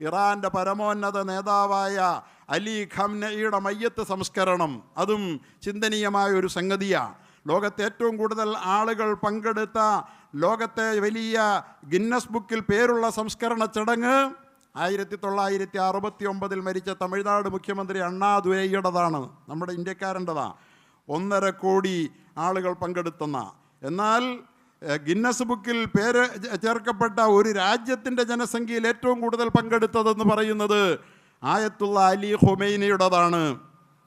ഇറാന്റെ പരമോന്നത നേതാവായ അലി ഖംനഈയുടെ മയ്യത്ത് സംസ്കരണം, അതും ചിന്തനീയമായ ഒരു സംഗതിയാണ്. ലോകത്തെ ഏറ്റവും കൂടുതൽ ആളുകൾ പങ്കെടുത്ത, ലോകത്തെ വലിയ ഗിന്നസ് ബുക്കിൽ പേരുള്ള സംസ്കരണ ചടങ്ങ് 1969 മരിച്ച തമിഴ്നാട് മുഖ്യമന്ത്രി അണ്ണാദുരൈയുടേതാണ്, നമ്മുടെ ഇന്ത്യക്കാരൻ്റെതാണ്. 1.5 കോടി ആളുകൾ പങ്കെടുത്തുന്ന. എന്നാൽ ഗിന്നസ് ബുക്കിൽ പേര് ചേർക്കപ്പെട്ട ഒരു രാജ്യത്തിൻ്റെ ജനസംഖ്യയിൽ ഏറ്റവും കൂടുതൽ പങ്കെടുത്തതെന്ന് പറയുന്നത് ആയത്തുള്ള അലി ഖുമൈനിയുടേതാണ്.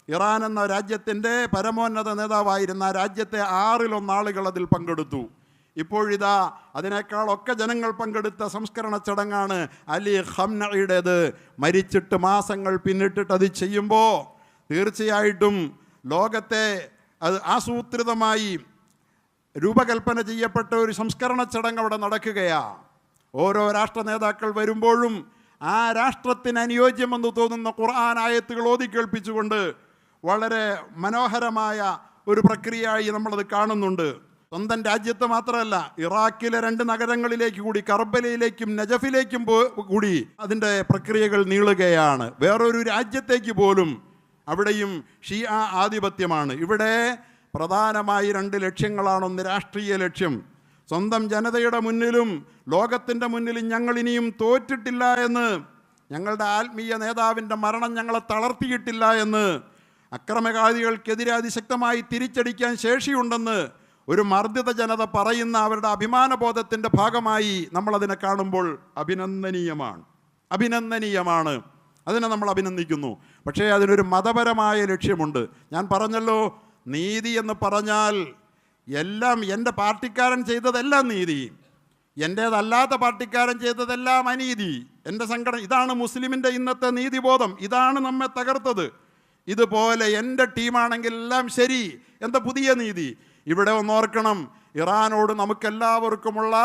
ഇറാൻ എന്ന രാജ്യത്തിൻ്റെ പരമോന്നത നേതാവായിരുന്ന ആ രാജ്യത്തെ 1/6 ആളുകൾ അതിൽ പങ്കെടുത്തു. ഇപ്പോഴിതാ അതിനേക്കാളൊക്കെ ജനങ്ങൾ പങ്കെടുത്ത സംസ്കരണ ചടങ്ങാണ് അലി ഖംനഈയുടേത്. മരിച്ചിട്ട് മാസങ്ങൾ പിന്നിട്ടിട്ട് അത് ചെയ്യുമ്പോൾ തീർച്ചയായിട്ടും ലോകത്തെ അത് ആസൂത്രിതമായി രൂപകൽപ്പന ചെയ്യപ്പെട്ട ഒരു സംസ്കരണ ചടങ്ങ് അവിടെ നടക്കുകയാണ്. ഓരോ രാഷ്ട്ര നേതാക്കൾ വരുമ്പോഴും ആ രാഷ്ട്രത്തിന് അനുയോജ്യമെന്ന് തോന്നുന്ന ഖുർആൻ ആയത്തുകൾ ഓതി കേൾപ്പിച്ചുകൊണ്ട് വളരെ മനോഹരമായ ഒരു പ്രക്രിയയായി നമ്മളത് കാണുന്നുണ്ട്. സ്വന്തം രാജ്യത്ത് മാത്രമല്ല, ഇറാഖിലെ 2 നഗരങ്ങളിലേക്ക് കൂടി, കർബലയിലേക്കും നജഫിലേക്കും കൂടി അതിൻ്റെ പ്രക്രിയകൾ നീളുകയാണ്. വേറൊരു രാജ്യത്തേക്ക് പോലും അവിടെയും ഷിയ ആധിപത്യമാണ്. ഇവിടെ പ്രധാനമായി 2 ലക്ഷ്യങ്ങളാണ്. ഒന്ന് രാഷ്ട്രീയ ലക്ഷ്യം. സ്വന്തം ജനതയുടെ മുന്നിലും ലോകത്തിൻ്റെ മുന്നിലും ഞങ്ങൾ ഇനിയും തോറ്റിട്ടില്ല എന്ന്, ഞങ്ങളുടെ ആത്മീയ നേതാവിൻ്റെ മരണം ഞങ്ങളെ തളർത്തിയിട്ടില്ല എന്ന്, അക്രമകാരികൾക്കെതിരെ അതിശക്തമായി തിരിച്ചടിക്കാൻ ശേഷിയുണ്ടെന്ന് ഒരു മർദ്ദിത ജനത പറയുന്ന അവരുടെ അഭിമാനബോധത്തിൻ്റെ ഭാഗമായി നമ്മളതിനെ കാണുമ്പോൾ അഭിനന്ദനീയമാണ്. അതിനെ നമ്മൾ അഭിനന്ദിക്കുന്നു. പക്ഷേ അതിനൊരു മതപരമായ ലക്ഷ്യമുണ്ട്. ഞാൻ പറഞ്ഞല്ലോ, നീതി എന്ന് പറഞ്ഞാൽ എല്ലാം എൻ്റെ പാർട്ടിക്കാരൻ ചെയ്തതെല്ലാം നീതി, എൻ്റേതല്ലാത്ത പാർട്ടിക്കാരൻ ചെയ്തതെല്ലാം അനീതി, എൻ്റെ സംഘടന. ഇതാണ് മുസ്ലിമിൻ്റെ ഇന്നത്തെ നീതിബോധം. ഇതാണ് നമ്മെ തകർത്തത്. ഇതുപോലെ എൻ്റെ ടീമാണെങ്കിൽ എല്ലാം ശരി, എന്താ പുതിയ നീതി? ഇവിടെ ഒന്നോർക്കണം, ഇറാനോട് നമുക്കെല്ലാവർക്കുമുള്ള,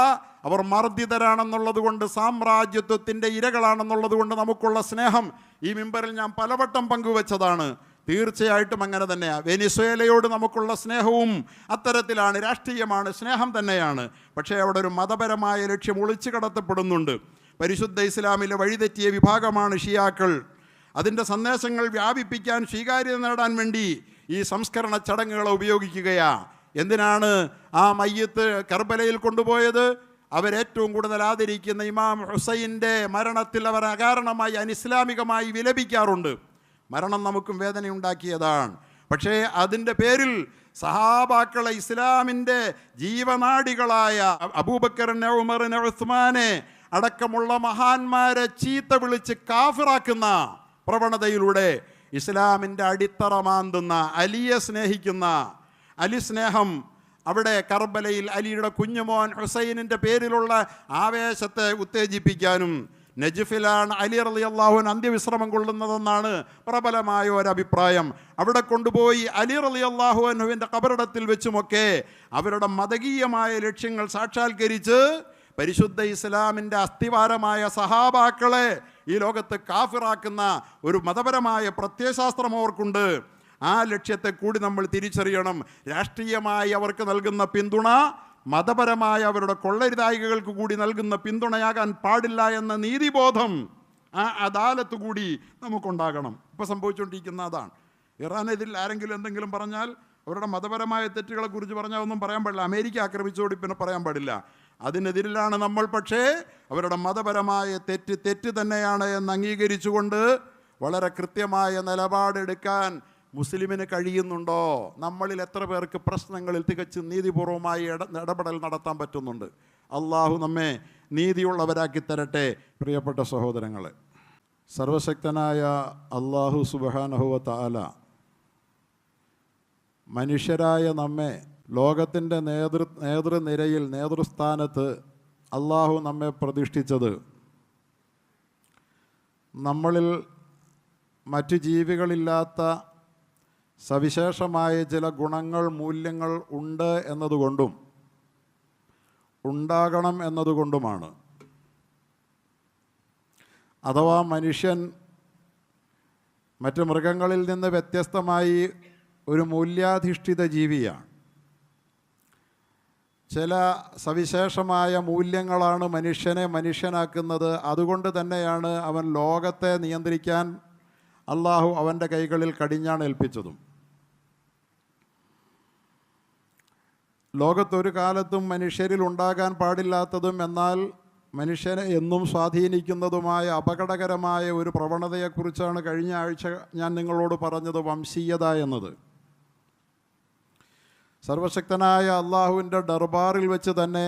അവർ മർദ്ദിതരാണെന്നുള്ളത് കൊണ്ട്, സാമ്രാജ്യത്വത്തിൻ്റെ ഇരകളാണെന്നുള്ളത് കൊണ്ട് നമുക്കുള്ള സ്നേഹം ഈ മിമ്പറിൽ ഞാൻ പലവട്ടം പങ്കുവച്ചതാണ്. തീർച്ചയായിട്ടും അങ്ങനെ തന്നെയാണ്. വെനിസ്വേലയോട് നമുക്കുള്ള സ്നേഹവും അത്തരത്തിലാണ്, രാഷ്ട്രീയമാണ്, സ്നേഹം തന്നെയാണ്. പക്ഷേ അവിടെ ഒരു മതപരമായ ലക്ഷ്യം ഒളിച്ചു കടത്തപ്പെടുന്നുണ്ട്. പരിശുദ്ധ ഇസ്ലാമിലെ വഴിതെറ്റിയ വിഭാഗമാണ് ഷിയാക്കൾ. അതിൻ്റെ സന്ദേശങ്ങൾ വ്യാപിപ്പിക്കാൻ, സ്വീകാര്യത നേടാൻ വേണ്ടി ഈ സംസ്കരണ ചടങ്ങുകളെ ഉപയോഗിക്കുകയാണ്. എന്തിനാണ് ആ മയ്യത്ത് കർബലയിൽ കൊണ്ടുപോയത്? അവരേറ്റവും കൂടുതൽ ആദരിക്കുന്ന ഇമാം ഹുസൈൻ്റെ മരണത്തിൽ അവർ അകാരണമായി അനിസ്ലാമികമായി വിലപിക്കാറുണ്ട്. മരണം നമുക്കും വേദനയുണ്ടാക്കിയതാണ്. പക്ഷേ അതിൻ്റെ പേരിൽ സഹാബാക്കളെ, ഇസ്ലാമിൻ്റെ ജീവനാഡികളായ അബൂബക്കറിനെ, ഉമറിനെ, ഉസ്മാനെ അടക്കമുള്ള മഹാന്മാരെ ചീത്ത വിളിച്ച് കാഫിറാക്കുന്ന പ്രവണതയിലൂടെ ഇസ്ലാമിൻ്റെ അടിത്തറ മാന്തുന്ന, അലിയെ സ്നേഹിക്കുന്ന, അലി സ്നേഹം അവിടെ കർബലയിൽ അലിയുടെ കുഞ്ഞുമോൻ ഹുസൈനിൻ്റെ പേരിലുള്ള ആവേശത്തെ ഉത്തേജിപ്പിക്കാനും, നജ്ഫിലാണ് അലി റളിയല്ലാഹു അൻഹു അന്ത്യവിശ്രമം കൊള്ളുന്നതെന്നാണ് പ്രബലമായ ഒരഭിപ്രായം. അവിടെ കൊണ്ടുപോയി അലി റളിയല്ലാഹു അൻഹുവിൻ്റെ ഖബറിടത്തിൽ വെച്ചുമൊക്കെ അവരുടെ മതകീയമായ ലക്ഷ്യങ്ങൾ സാക്ഷാത്കരിച്ച് പരിശുദ്ധ ഇസ്ലാമിൻ്റെ അസ്ഥിവാരമായ സഹാബാക്കളെ ഈ ലോകത്ത് കാഫിറാക്കുന്ന ഒരു മതപരമായ പ്രത്യയശാസ്ത്രം അവർക്കുണ്ട്. ആ ലക്ഷ്യത്തെ കൂടി നമ്മൾ തിരിച്ചറിയണം. രാഷ്ട്രീയമായി അവർക്ക് നൽകുന്ന പിന്തുണ മതപരമായ അവരുടെ കൊള്ളരുതായികൾക്ക് കൂടി നൽകുന്ന പിന്തുണയാകാൻ പാടില്ല എന്ന നീതിബോധം, ആ അദാലത്ത് കൂടി നമുക്കുണ്ടാകണം. ഇപ്പോൾ സംഭവിച്ചുകൊണ്ടിരിക്കുന്ന അതാണ്. ഇറാനെതിൽ ആരെങ്കിലും എന്തെങ്കിലും പറഞ്ഞാൽ, അവരുടെ മതപരമായ തെറ്റുകളെക്കുറിച്ച് പറഞ്ഞാൽ ഒന്നും പറയാൻ പാടില്ല. അമേരിക്ക ആക്രമിച്ചോടി പിന്നെ പറയാൻ പാടില്ല. അതിനെതിരിലാണ് നമ്മൾ. പക്ഷേ അവരുടെ മതപരമായ തെറ്റ് തന്നെയാണ് എന്ന് അംഗീകരിച്ചുകൊണ്ട് വളരെ കൃത്യമായ നിലപാടെടുക്കാൻ മുസ്ലിമിന് കഴിയുന്നുണ്ടോ? നമ്മളിൽ എത്ര പേർക്ക് പ്രശ്നങ്ങളിൽ തികച്ചും നീതിപൂർവമായി ഇടപെടൽ നടത്താൻ പറ്റുന്നുണ്ട്? അള്ളാഹു നമ്മെ നീതിയുള്ളവരാക്കി തരട്ടെ. പ്രിയപ്പെട്ട സഹോദരങ്ങളെ, സർവശക്തനായ അള്ളാഹു സുബ്ഹാനഹു വ തആല മനുഷ്യരായ നമ്മെ ലോകത്തിൻ്റെ നേതൃനിരയിൽ, നേതൃസ്ഥാനത്ത് അള്ളാഹു നമ്മെ പ്രതിഷ്ഠിച്ചത് നമ്മളിൽ മറ്റു ജീവികളില്ലാത്ത സവിശേഷമായ ചില ഗുണങ്ങൾ, മൂല്യങ്ങൾ ഉണ്ട് എന്നതുകൊണ്ടും ഉണ്ടാകണം എന്നതുകൊണ്ടുമാണ്. അഥവാ മനുഷ്യൻ മറ്റ് മൃഗങ്ങളിൽ നിന്ന് വ്യത്യസ്തമായി ഒരു മൂല്യാധിഷ്ഠിത ജീവിയാണ്. ചില സവിശേഷമായ മൂല്യങ്ങളാണ് മനുഷ്യനെ മനുഷ്യനാക്കുന്നത്. അതുകൊണ്ട് തന്നെയാണ് അവൻ ലോകത്തെ നിയന്ത്രിക്കാൻ അള്ളാഹു അവൻ്റെ കൈകളിൽ കടിഞ്ഞാൺ ഏൽപ്പിച്ചതും. ലോകത്തൊരു കാലത്തും മനുഷ്യരിൽ ഉണ്ടാകാൻ പാടില്ലാത്തതും എന്നാൽ മനുഷ്യനെ എന്നും സ്വാധീനിക്കുന്നതുമായ അപകടകരമായ ഒരു പ്രവണതയെക്കുറിച്ചാണ് കഴിഞ്ഞ ആഴ്ച ഞാൻ നിങ്ങളോട് പറഞ്ഞത്, വംശീയത എന്നത്. സർവശക്തനായ അള്ളാഹുവിൻ്റെ ദർബാറിൽ വെച്ച് തന്നെ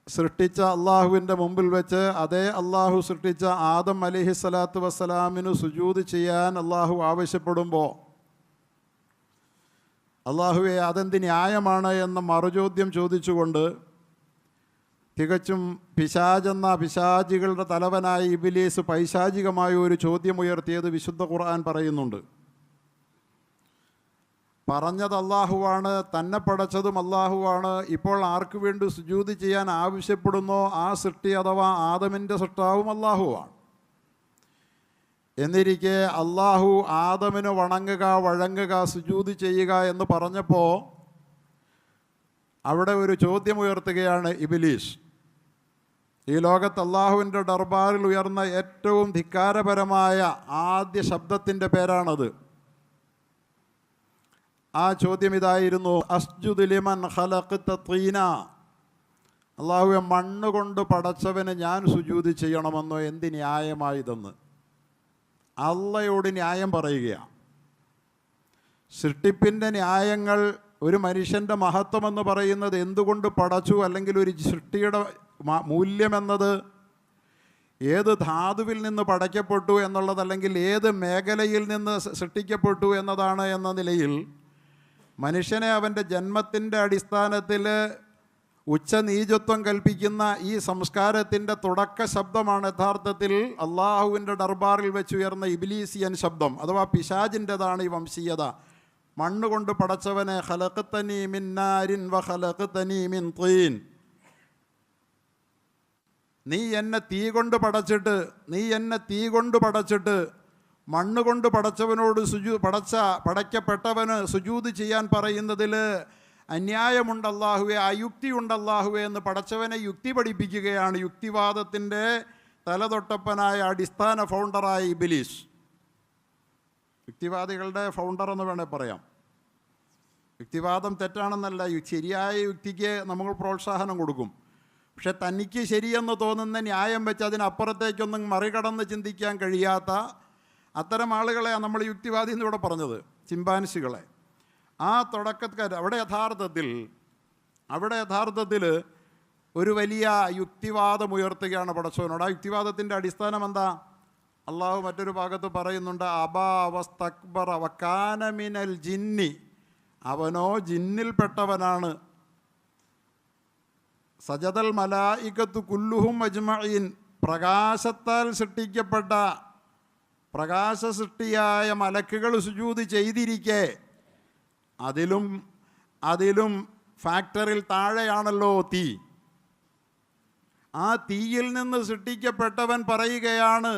സൃഷ്ടിച്ച അള്ളാഹുവിൻ്റെ മുമ്പിൽ വെച്ച് അതേ അള്ളാഹു സൃഷ്ടിച്ച ആദം അലൈഹിസ്സലാത്തു വസ്സലാമിന് സുജൂദ് ചെയ്യാൻ അള്ളാഹു ആവശ്യപ്പെടുമ്പോൾ അള്ളാഹുവെ അതെന്ത് ന്യായമാണ് എന്ന മറുചോദ്യം ചോദിച്ചുകൊണ്ട് തികച്ചും പിശാചികളുടെ തലവനായ ഇബ്ലീസ് പൈശാചികമായ ഒരു ചോദ്യമുയർത്തിയത് വിശുദ്ധ ഖുർആൻ പറയുന്നുണ്ട്. പറഞ്ഞത് അള്ളാഹുവാണ്, തന്നെ പടച്ചതും അള്ളാഹുവാണ്. ഇപ്പോൾ ആർക്കു വേണ്ടി സുജൂദ് ചെയ്യാൻ ആവശ്യപ്പെടുന്നോ ആ സൃഷ്ടി അഥവാ ആദമിൻ്റെ സൃഷ്ടാവും അള്ളാഹുവാണ്. എന്നിരിക്കെ അള്ളാഹു ആദമിന് വഴങ്ങുക, സുജൂദ് ചെയ്യുക എന്ന് പറഞ്ഞപ്പോൾ അവിടെ ഒരു ചോദ്യമുയർത്തുകയാണ് ഇബ്ലീസ്. ഈ ലോകത്ത് അള്ളാഹുവിൻ്റെ ദർബാറിൽ ഉയർന്ന ഏറ്റവും ധിക്കാരപരമായ ആദ്യ ശബ്ദത്തിൻ്റെ പേരാണത്. ആ ചോദ്യം ഇതായിരുന്നു, അസ്ജുദ് ലിമൻ ഖലഖ്ത തീന, അള്ളാഹുവെ മണ്ണുകൊണ്ട് പടച്ചവന് ഞാൻ സുജൂദ് ചെയ്യണമെന്നോ, എന്ത് ന്യായമായതെന്ന് അള്ളയോട് ന്യായം പറയുകയാണ്. സൃഷ്ടിപ്പിൻ്റെ ന്യായങ്ങൾ, ഒരു മനുഷ്യൻ്റെ മഹത്വമെന്ന് പറയുന്നത് എന്തുകൊണ്ട് പടച്ചു, അല്ലെങ്കിൽ ഒരു സൃഷ്ടിയുടെ മൂല്യമെന്നത് ഏത് ധാതുവിൽ നിന്ന് പടയ്ക്കപ്പെട്ടു എന്നുള്ളതല്ലെങ്കിൽ ഏത് മേഖലയിൽ നിന്ന് സൃഷ്ടിക്കപ്പെട്ടു എന്നതാണ് എന്ന നിലയിൽ മനുഷ്യനെ അവൻ്റെ ജന്മത്തിൻ്റെ അടിസ്ഥാനത്തിൽ ഉച്ചനീചത്വം കൽപ്പിക്കുന്ന ഈ സംസ്കാരത്തിൻ്റെ തുടക്ക ശബ്ദമാണ് യഥാർത്ഥത്തിൽ അള്ളാഹുവിൻ്റെ ദർബാറിൽ വെച്ചുയർന്ന ഇബ്ലീസിയൻ ശബ്ദം, അഥവാ പിശാചിൻ്റെതാണ് ഈ വംശീയത. മണ്ണുകൊണ്ട് പടച്ചവനെ ഖലഖ്തനീ മിൻ നാരിൻ വ ഖലഖ്തനീ മിൻ തീൻ, നീ എന്നെ തീ കൊണ്ട് പടച്ചിട്ട് മണ്ണുകൊണ്ട് പടച്ചവനോട് പടയ്ക്കപ്പെട്ടവന് സുജൂദ് ചെയ്യാൻ പറയുന്നതിൽ അന്യായമുണ്ട് അല്ലാഹുവേ, അയുക്തിയുണ്ട് അല്ലാഹുവേ എന്ന് പടച്ചവനെ യുക്തി പഠിപ്പിക്കുകയാണ് യുക്തിവാദത്തിൻ്റെ തലതൊട്ടപ്പനായ അടിസ്ഥാന ഫൗണ്ടറായ ഇബ്ലീസ്. യുക്തിവാദികളുടെ ഫൗണ്ടർ എന്ന് വേണേൽ പറയാം. യുക്തിവാദം തെറ്റാണെന്നല്ല, ശരിയായ യുക്തിക്ക് നമ്മൾ പ്രോത്സാഹനം കൊടുക്കും. പക്ഷെ തനിക്ക് ശരിയെന്ന് തോന്നുന്ന ന്യായം വെച്ച് അതിനപ്പുറത്തേക്കൊന്നും മറികടന്ന് ചിന്തിക്കാൻ കഴിയാത്ത അത്തരം ആളുകളെയാണ് നമ്മൾ യുക്തിവാദി എന്നിവിടെ പറഞ്ഞത്, ചിമ്പാൻസികളെ. ആ തുടക്കക്കാർ അവിടെ യഥാർത്ഥത്തിൽ ഒരു വലിയ യുക്തിവാദം ഉയർത്തുകയാണ് പടച്ചവനോട്. ആ യുക്തിവാദത്തിൻ്റെ അടിസ്ഥാനം എന്താ? അള്ളാഹു മറ്റൊരു ഭാഗത്ത് പറയുന്നുണ്ട്, അബാ വസ്തക്ബറ വകാന മിനൽ ജിന്നി, അവനോ ജിന്നിൽപ്പെട്ടവനാണ്. സജദൽ മലായികത്തു കുല്ലുഹും അജ്മഈൻ, പ്രകാശത്താൽ സൃഷ്ടിക്കപ്പെട്ട പ്രകാശ സൃഷ്ടിയായ മലക്കുകൾ സുജൂദ് ചെയ്തിരിക്കെ അതിലും ഫാക്ടറിൽ താഴെയാണല്ലോ തീ. ആ തീയിൽ നിന്ന് സൃഷ്ടിക്കപ്പെട്ടവൻ പറയുകയാണ്,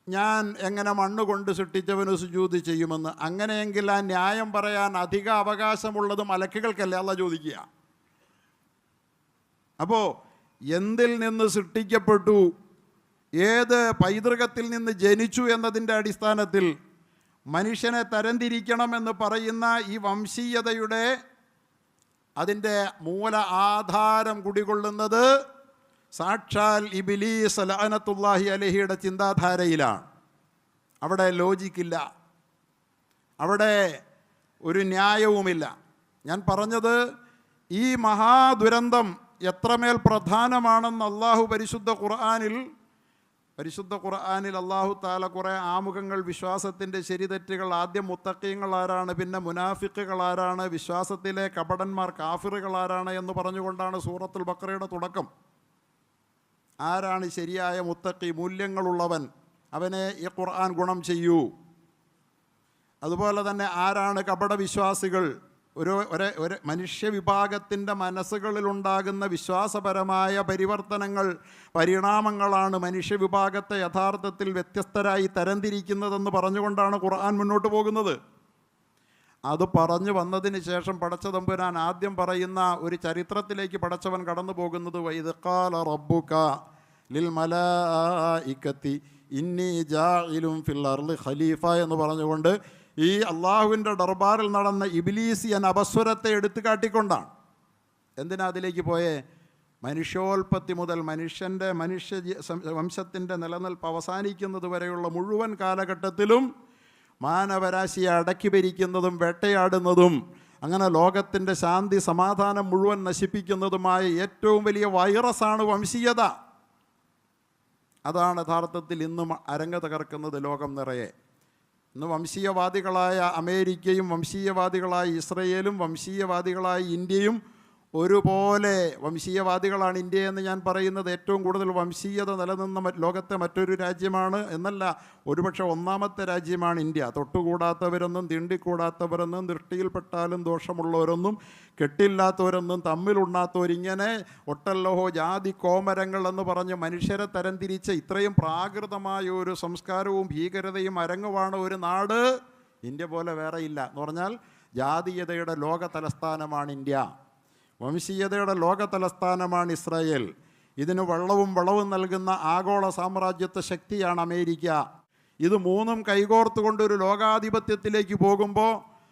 ഞാൻ എങ്ങനെ മണ്ണുകൊണ്ട് സൃഷ്ടിച്ചവന് സുജൂദ് ചെയ്യുമെന്ന്. അങ്ങനെയെങ്കിൽ ആ ന്യായം പറയാൻ അധിക അവകാശമുള്ളത് മലക്കുകൾക്കല്ലേ അല്ലാഹു ചോദിക്കുക. അപ്പോൾ എന്തിൽ നിന്ന് സൃഷ്ടിക്കപ്പെട്ടു, ഏത് പൈതൃകത്തിൽ നിന്ന് ജനിച്ചു എന്നതിൻ്റെ അടിസ്ഥാനത്തിൽ മനുഷ്യനെ തരംതിരിക്കണമെന്ന് പറയുന്ന ഈ വംശീയതയുടെ അതിൻ്റെ മൂല ആധാരം കുടികൊള്ളുന്നത് സാക്ഷാൽ ഇബ്ലീസ് ലഅനത്തുല്ലാഹി അലൈഹിയുടെ ചിന്താധാരയിലാണ്. അവിടെ ലോജിക്കില്ല, അവിടെ ഒരു ന്യായവുമില്ല. ഞാൻ പറഞ്ഞത് ഈ മഹാദുരന്തം എത്രമേൽ പ്രധാനമാണെന്ന് അള്ളാഹു പരിശുദ്ധ ഖുർആനിൽ അള്ളാഹു താല കുറേ ആമുഖങ്ങൾ, വിശ്വാസത്തിൻ്റെ ശരിതെറ്റുകൾ, ആദ്യം മുത്തഖീങ്ങൾ ആരാണ്, പിന്നെ മുനാഫിക്കുകൾ ആരാണ്, വിശ്വാസത്തിലെ കപടന്മാർ കാഫിറുകൾ ആരാണ് എന്ന് പറഞ്ഞുകൊണ്ടാണ് സൂറത്തുൽ ബഖറയുടെ തുടക്കം. ആരാണ് ശരിയായ മുത്തഖി, മൂല്യങ്ങളുള്ളവൻ, അവനെ ഈ ഖുർആൻ ഗുണം ചെയ്യൂ. അതുപോലെ തന്നെ ആരാണ് കപടവിശ്വാസികൾ, ഒരു മനുഷ്യവിഭാഗത്തിൻ്റെ മനസ്സുകളിലുണ്ടാകുന്ന വിശ്വാസപരമായ പരിണാമങ്ങളാണ് മനുഷ്യവിഭാഗത്തെ യഥാർത്ഥത്തിൽ വ്യത്യസ്തരായി തരംതിരിക്കുന്നതെന്ന് പറഞ്ഞുകൊണ്ടാണ് ഖുർആൻ മുന്നോട്ട് പോകുന്നത്. അത് പറഞ്ഞു വന്നതിന് ശേഷം പടച്ച തമ്പുരാൻ ആദ്യം പറയുന്ന ഒരു ചരിത്രത്തിലേക്ക് പടച്ചവൻ കടന്നു പോകുന്നത് വഇദ് ഖാല റബ്ബുക ലിൽ മലായികത്തി ഇന്നി ജാഇലുൻ ഫിൽ അർളി ഖലീഫ എന്ന് പറഞ്ഞുകൊണ്ട് ഈ അള്ളാഹുവിൻ്റെ ദർബാറിൽ നടന്ന ഇബ്ലീസിയൻ അപസ്വരത്തെ എടുത്തു കാട്ടിക്കൊണ്ടാണ്. എന്തിനാ അതിലേക്ക് പോയേ? മനുഷ്യോൽപത്തി മുതൽ മനുഷ്യ വംശത്തിൻ്റെ നിലനിൽപ്പ് അവസാനിക്കുന്നത് വരെയുള്ള മുഴുവൻ കാലഘട്ടത്തിലും മാനവരാശിയെ അടക്കി ഭരിക്കുന്നതും വേട്ടയാടുന്നതും അങ്ങനെ ലോകത്തിൻ്റെ ശാന്തി സമാധാനം മുഴുവൻ നശിപ്പിക്കുന്നതുമായ ഏറ്റവും വലിയ വൈറസാണ് വംശീയത. അതാണ് യഥാർത്ഥത്തിൽ ഇന്നും അരങ്ങ് തകർക്കുന്നത് ലോകം നിറയെ. ഇന്ന് വംശീയവാദികളായ അമേരിക്കയും വംശീയവാദികളായ ഇസ്രയേലും വംശീയവാദികളായ ഇന്ത്യയും ഒരുപോലെ വംശീയവാദികളാണ്. ഇന്ത്യ എന്ന് ഞാൻ പറയുന്നത് ഏറ്റവും കൂടുതൽ വംശീയത നിലനിന്ന ലോകത്തെ മറ്റൊരു രാജ്യമാണ് എന്നല്ല, ഒരുപക്ഷെ ഒന്നാമത്തെ രാജ്യമാണ് ഇന്ത്യ. തൊട്ടുകൂടാത്തവരെന്നും തീണ്ടിക്കൂടാത്തവരെന്നും ദൃഷ്ടിയിൽപ്പെട്ടാലും ദോഷമുള്ളവരെന്നും കെട്ടില്ലാത്തവരെന്നും തമ്മിലുണ്ണാത്തവരിങ്ങനെ ഒട്ടല്ലഹോ ജാതി കോമരങ്ങൾ എന്ന് പറഞ്ഞ് മനുഷ്യരെ തരംതിരിച്ച ഇത്രയും പ്രാകൃതമായ ഒരു സംസ്കാരവും ഭീകരതയും അരങ്ങുവാണ് ഒരു നാട്. ഇന്ത്യ പോലെ വേറെ ഇല്ല എന്ന് പറഞ്ഞാൽ ജാതീയതയുടെ ലോക തലസ്ഥാനമാണ് ഇന്ത്യ. വംശീയതയുടെ ലോക തലസ്ഥാനമാണ് ഇസ്രായേൽ. ഇതിന് വളവും നൽകുന്ന ആഗോള സാമ്രാജ്യത്വ ശക്തിയാണ് അമേരിക്ക. ഇത് മൂന്നും കൈകോർത്തുകൊണ്ടൊരു ലോകാധിപത്യത്തിലേക്ക് പോകുമ്പോൾ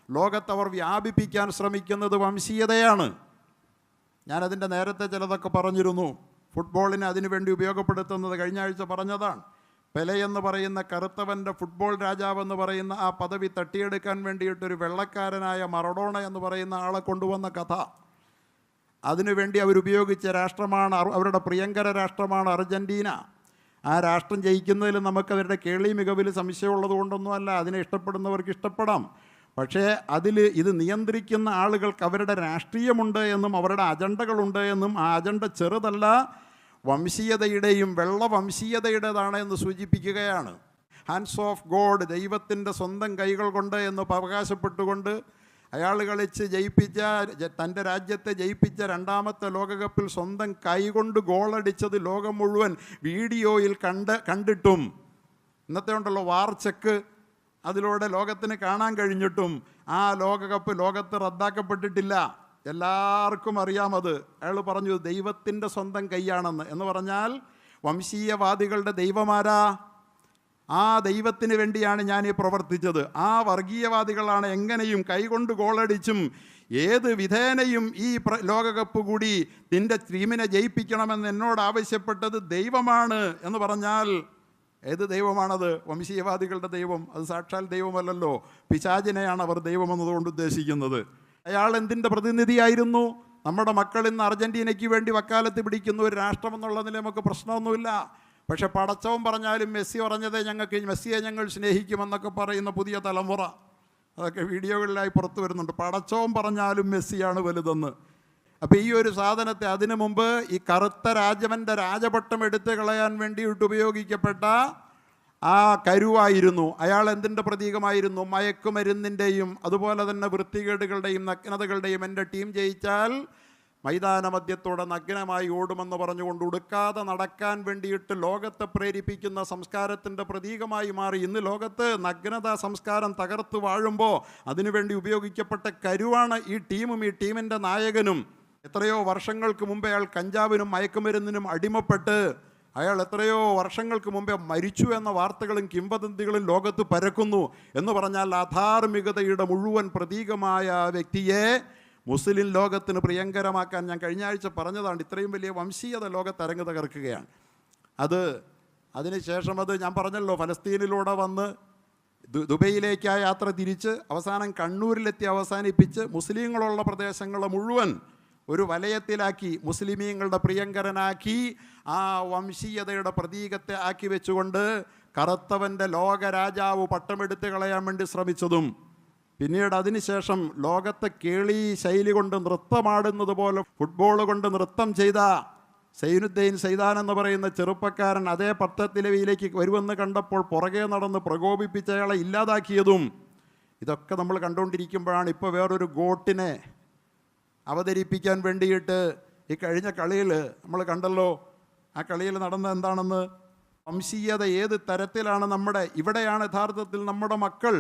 ലോകത്തവർ വ്യാപിപ്പിക്കാൻ ശ്രമിക്കുന്നത് വംശീയതയാണ്. ഞാനതിൻ്റെ നേരത്തെ ചിലതൊക്കെ പറഞ്ഞിരുന്നു. ഫുട്ബോളിനെ അതിനുവേണ്ടി ഉപയോഗപ്പെടുത്തുന്നത് കഴിഞ്ഞ ആഴ്ച പറഞ്ഞതാണ്. പെലെയെന്ന് പറയുന്ന കറുത്തവൻ്റെ ഫുട്ബോൾ രാജാവെന്ന് പറയുന്ന ആ പദവി തട്ടിയെടുക്കാൻ വേണ്ടിയിട്ടൊരു വെള്ളക്കാരനായ മറഡോണ എന്ന് പറയുന്ന ആളെ കൊണ്ടുവന്ന കഥ. അതിനുവേണ്ടി അവരുപയോഗിച്ച രാഷ്ട്രമാണ്, അവരുടെ പ്രിയങ്കര രാഷ്ട്രമാണ് അർജൻറ്റീന. ആ രാഷ്ട്രം ജയിക്കുന്നതിൽ നമുക്കവരുടെ കേളി മികവിൽ സംശയമുള്ളത് കൊണ്ടൊന്നുമല്ല, അതിനെ ഇഷ്ടപ്പെടുന്നവർക്ക് ഇഷ്ടപ്പെടാം. പക്ഷേ ഇത് നിയന്ത്രിക്കുന്ന ആളുകൾക്ക് അവരുടെ രാഷ്ട്രീയമുണ്ട് എന്നും അവരുടെ അജണ്ടകളുണ്ട് എന്നും ആ അജണ്ട ചെറുതല്ല, വംശീയതയുടെയും വംശീയതയുടേതാണ് എന്ന് സൂചിപ്പിക്കുകയാണ്. ഹാൻഡ്സ് ഓഫ് ഗോഡ്, ദൈവത്തിൻ്റെ സ്വന്തം കൈകൾ കൊണ്ട് എന്ന് അവകാശപ്പെട്ടുകൊണ്ട് അയാൾ കളിച്ച് തൻ്റെ രാജ്യത്തെ ജയിപ്പിച്ച രണ്ടാമത്തെ ലോകകപ്പിൽ സ്വന്തം കൈകൊണ്ട് ഗോളടിച്ചത് ലോകം മുഴുവൻ വീഡിയോയിൽ കണ്ടിട്ടും ഇന്നത്തെ ഉണ്ടല്ലോ വാർ ചെക്ക്, അതിലൂടെ ലോകത്തിന് കാണാൻ കഴിഞ്ഞിട്ടും ആ ലോകകപ്പ് ലോകത്ത് റദ്ദാക്കപ്പെട്ടിട്ടില്ല. എല്ലാവർക്കും അറിയാമത്. അയാൾ പറഞ്ഞു ദൈവത്തിൻ്റെ സ്വന്തം കൈയാണെന്ന്. എന്ന് പറഞ്ഞാൽ വംശീയവാദികളുടെ ദൈവമാരാ? ആ ദൈവത്തിന് വേണ്ടിയാണ് ഞാൻ ഈ പ്രവർത്തിച്ചത്. ആ വർഗീയവാദികളാണ് എങ്ങനെയും കൈകൊണ്ട് ഗോളടിച്ചും ഏത് വിധേനയും ഈ ലോകകപ്പ് കൂടി നിൻ്റെ ടീമിനെ ജയിപ്പിക്കണമെന്ന് എന്നോട് ആവശ്യപ്പെട്ടത് ദൈവമാണ് എന്ന് പറഞ്ഞാൽ ഏത് ദൈവമാണത്? വംശീയവാദികളുടെ ദൈവം. അത് സാക്ഷാൽ ദൈവമല്ലല്ലോ, പിശാചിനെയാണ് അവർ ദൈവം എന്നതുകൊണ്ട് ഉദ്ദേശിക്കുന്നത്. അയാൾ എന്തിൻ്റെ പ്രതിനിധിയായിരുന്നു? നമ്മുടെ മക്കൾ ഇന്ന് അർജൻറ്റീനയ്ക്ക് വേണ്ടി വക്കാലത്ത് പിടിക്കുന്ന ഒരു രാഷ്ട്രമെന്നുള്ളതിൽ നമുക്ക് പ്രശ്നമൊന്നുമില്ല. പക്ഷെ പടച്ചവൻ പറഞ്ഞാലും മെസ്സി പറഞ്ഞതേ മെസ്സിയെ ഞങ്ങൾ സ്നേഹിക്കുമെന്നൊക്കെ പറയുന്ന പുതിയ തലമുറ, അതൊക്കെ വീഡിയോകളിലായി പുറത്തു വരുന്നുണ്ട്. പടച്ചവൻ പറഞ്ഞാലും മെസ്സിയാണ് വലുതെന്ന്. അപ്പോൾ ഈ ഒരു സാധനത്തെ അതിനു മുമ്പ് ഈ കറുത്ത രാജവൻ്റെ രാജപട്ടം എടുത്തു കളയാൻ വേണ്ടിയിട്ട് ഉപയോഗിക്കപ്പെട്ട ആ കരുവായിരുന്നു. അയാൾ എന്തിൻ്റെ പ്രതീകമായിരുന്നു? മയക്കുമരുന്നിൻ്റെയും അതുപോലെ തന്നെ വൃത്തികേടുകളുടെയും നഗ്നതകളുടെയും. എൻ്റെ ടീം ജയിച്ചാൽ മൈതാനമധ്യത്തോടെ നഗ്നമായി ഓടുമെന്ന് പറഞ്ഞുകൊണ്ട് ഉടുക്കാതെ നടക്കാൻ വേണ്ടിയിട്ട് ലോകത്തെ പ്രേരിപ്പിക്കുന്ന സംസ്കാരത്തിൻ്റെ പ്രതീകമായി മാറി. ഇന്ന് ലോകത്ത് നഗ്നതാ സംസ്കാരം തകർത്ത് വാഴുമ്പോൾ അതിനുവേണ്ടി ഉപയോഗിക്കപ്പെട്ട കരുവാണ് ഈ ടീമും ഈ ടീമിൻ്റെ നായകനും. എത്രയോ വർഷങ്ങൾക്ക് മുമ്പേ അയാൾ കഞ്ചാവിനും മയക്കുമരുന്നിനും അടിമപ്പെട്ട് അയാൾ എത്രയോ വർഷങ്ങൾക്ക് മുമ്പേ മരിച്ചു എന്ന വാർത്തകളും കിംവദന്തികളും ലോകത്ത് പരക്കുന്നു. എന്ന് പറഞ്ഞാൽ അധാർമികതയുടെ മുഴുവൻ പ്രതീകമായ വ്യക്തിയെ മുസ്ലിം ലോകത്തിന് പ്രിയങ്കരമാക്കാൻ ഞാൻ കഴിഞ്ഞ ആഴ്ച പറഞ്ഞതാണ്. ഇത്രയും വലിയ വംശീയത ലോകത്ത് അരങ്ങ് തകർക്കുകയാണ്. അതിനുശേഷം ഞാൻ പറഞ്ഞല്ലോ, ഫലസ്തീനിലൂടെ വന്ന് ദുബൈയിലേക്ക് യാത്ര തിരിച്ച് അവസാനം കണ്ണൂരിലെത്തി അവസാനിപ്പിച്ച് മുസ്ലിങ്ങളുള്ള പ്രദേശങ്ങളെ മുഴുവൻ ഒരു വലയത്തിലാക്കി മുസ്ലിമീങ്ങളുടെ പ്രിയങ്കരനാക്കി ആ വംശീയതയുടെ പ്രതീകത്തെ ആക്കി വെച്ചുകൊണ്ട് കറുത്തവൻ്റെ ലോകരാജാവ് പട്ടമെടുത്ത് കളയാൻ വേണ്ടി ശ്രമിച്ചതും പിന്നീട് അതിനുശേഷം ലോകത്തെ കേളി ശൈലി കൊണ്ട് നൃത്തമാടുന്നത് പോലെ ഫുട്ബോൾ കൊണ്ട് നൃത്തം ചെയ്ത സൈനുദ്ദീൻ സൈദാൻ എന്ന് പറയുന്ന ചെറുപ്പക്കാരൻ അതേ പട്ടത്തിലവിയിലേക്ക് വരുമെന്ന് കണ്ടപ്പോൾ പുറകെ നടന്ന് പ്രകോപിപ്പിച്ച അയാളെ ഇല്ലാതാക്കിയതും ഇതൊക്കെ നമ്മൾ കണ്ടുകൊണ്ടിരിക്കുമ്പോഴാണ് ഇപ്പോൾ വേറൊരു ഗോട്ടിനെ അവതരിപ്പിക്കാൻ വേണ്ടിയിട്ട് ഈ കഴിഞ്ഞ കളിയിൽ നമ്മൾ കണ്ടല്ലോ. ആ കളിയിൽ നടന്നത് എന്താണെന്ന്. വംശീയത ഏത് തരത്തിലാണ് ഇവിടെയാണ് യഥാർത്ഥത്തിൽ നമ്മുടെ മക്കൾ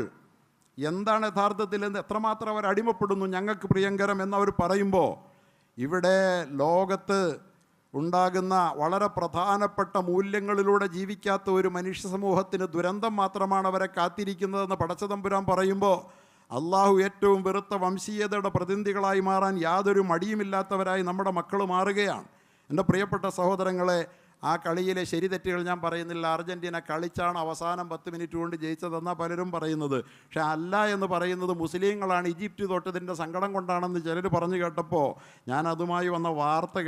എന്താണ് യഥാർത്ഥത്തിൽ എന്ന് എത്രമാത്രം അവർ അടിമപ്പെടുന്നു ഞങ്ങൾക്ക് പ്രിയങ്കരം എന്നവർ പറയുമ്പോൾ, ഇവിടെ ലോകത്ത് ഉണ്ടാകുന്ന വളരെ പ്രധാനപ്പെട്ട മൂല്യങ്ങളിലൂടെ ജീവിക്കാത്ത ഒരു മനുഷ്യ സമൂഹത്തിന് ദുരന്തം മാത്രമാണ് അവരെ കാത്തിരിക്കുന്നതെന്ന് പടച്ചതമ്പുരാൻ പറയുമ്പോൾ, അള്ളാഹു ഏറ്റവും വെറുത്ത വംശീയതയുടെ പ്രതിനിധികളായി മാറാൻ യാതൊരു മടിയുമില്ലാത്തവരായി നമ്മുടെ മക്കൾ മാറുകയാണ്. എൻ്റെ പ്രിയപ്പെട്ട സഹോദരങ്ങളെ, ആ കളിയിലെ ശരി തെറ്റുകൾ ഞാൻ പറയുന്നില്ല. അർജൻറ്റീന കളിച്ചാണ് അവസാനം 10 മിനിറ്റ് കൊണ്ട് ജയിച്ചതെന്നാണ് പലരും പറയുന്നത്. പക്ഷേ അല്ല എന്ന് പറയുന്നത് മുസ്ലിങ്ങളാണ്, ഈജിപ്റ്റ് തൊട്ടതിൻ്റെ സങ്കടം കൊണ്ടാണെന്ന് ചിലർ പറഞ്ഞു കേട്ടപ്പോൾ ഞാൻ അതുമായി വന്ന വാർത്ത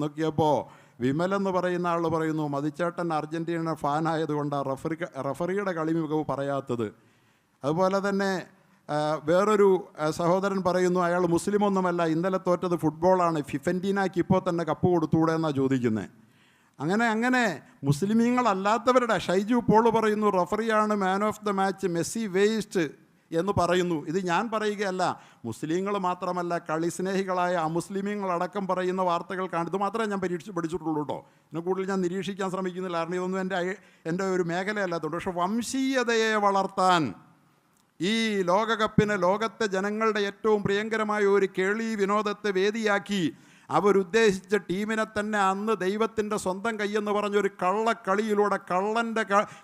നോക്കിയപ്പോൾ വിമലെന്ന് പറയുന്ന ആൾ പറയുന്നു മതിച്ചേട്ടൻ അർജൻറ്റീന ഫാനായതുകൊണ്ടാണ് റഫറിയുടെ കളി മികവ് പറയാത്തത്. അതുപോലെ തന്നെ വേറൊരു സഹോദരൻ പറയുന്നു അയാൾ മുസ്ലിമൊന്നുമല്ല, ഇന്നലെ തോറ്റത് ഫുട്ബോളാണ്, ഫിഫൻറ്റീനാക്ക് ഇപ്പോൾ തന്നെ കപ്പ് കൊടുത്തുകൂടെ എന്നാണ് ചോദിക്കുന്നത്. അങ്ങനെ മുസ്ലിമീങ്ങളല്ലാത്തവരുടെ ഷൈജു പോൾ പറയുന്നു റഫറിയാണ് man of the match, Messi waste എന്ന് പറയുന്നു. ഇത് ഞാൻ പറയുകയല്ല, മുസ്ലിങ്ങൾ മാത്രമല്ല കളി സ്നേഹികളായ അമുസ്ലിമീങ്ങളടക്കം പറയുന്ന വാർത്തകൾ ഇത് മാത്രമേ ഞാൻ പഠിച്ചിട്ടുള്ളൂ കേട്ടോ. ഇതിനെ കൂടുതൽ ഞാൻ നിരീക്ഷിക്കാൻ ശ്രമിക്കുന്നില്ല, കാരണം ഇതൊന്നും എൻ്റെ ഒരു മേഖലയല്ലാത്തതുകൊണ്ട്. പക്ഷേ വംശീയതയെ വളർത്താൻ ഈ ലോകകപ്പിന് ലോകത്തെ ജനങ്ങളുടെ ഏറ്റവും പ്രിയങ്കരമായ ഒരു കേളി വിനോദത്തെ വേദിയാക്കി അവരുദ്ദേശിച്ച ടീമിനെ തന്നെ അന്ന് ദൈവത്തിൻ്റെ സ്വന്തം കൈയെന്ന് പറഞ്ഞൊരു കള്ളക്കളിയിലൂടെ കള്ളൻ്റെ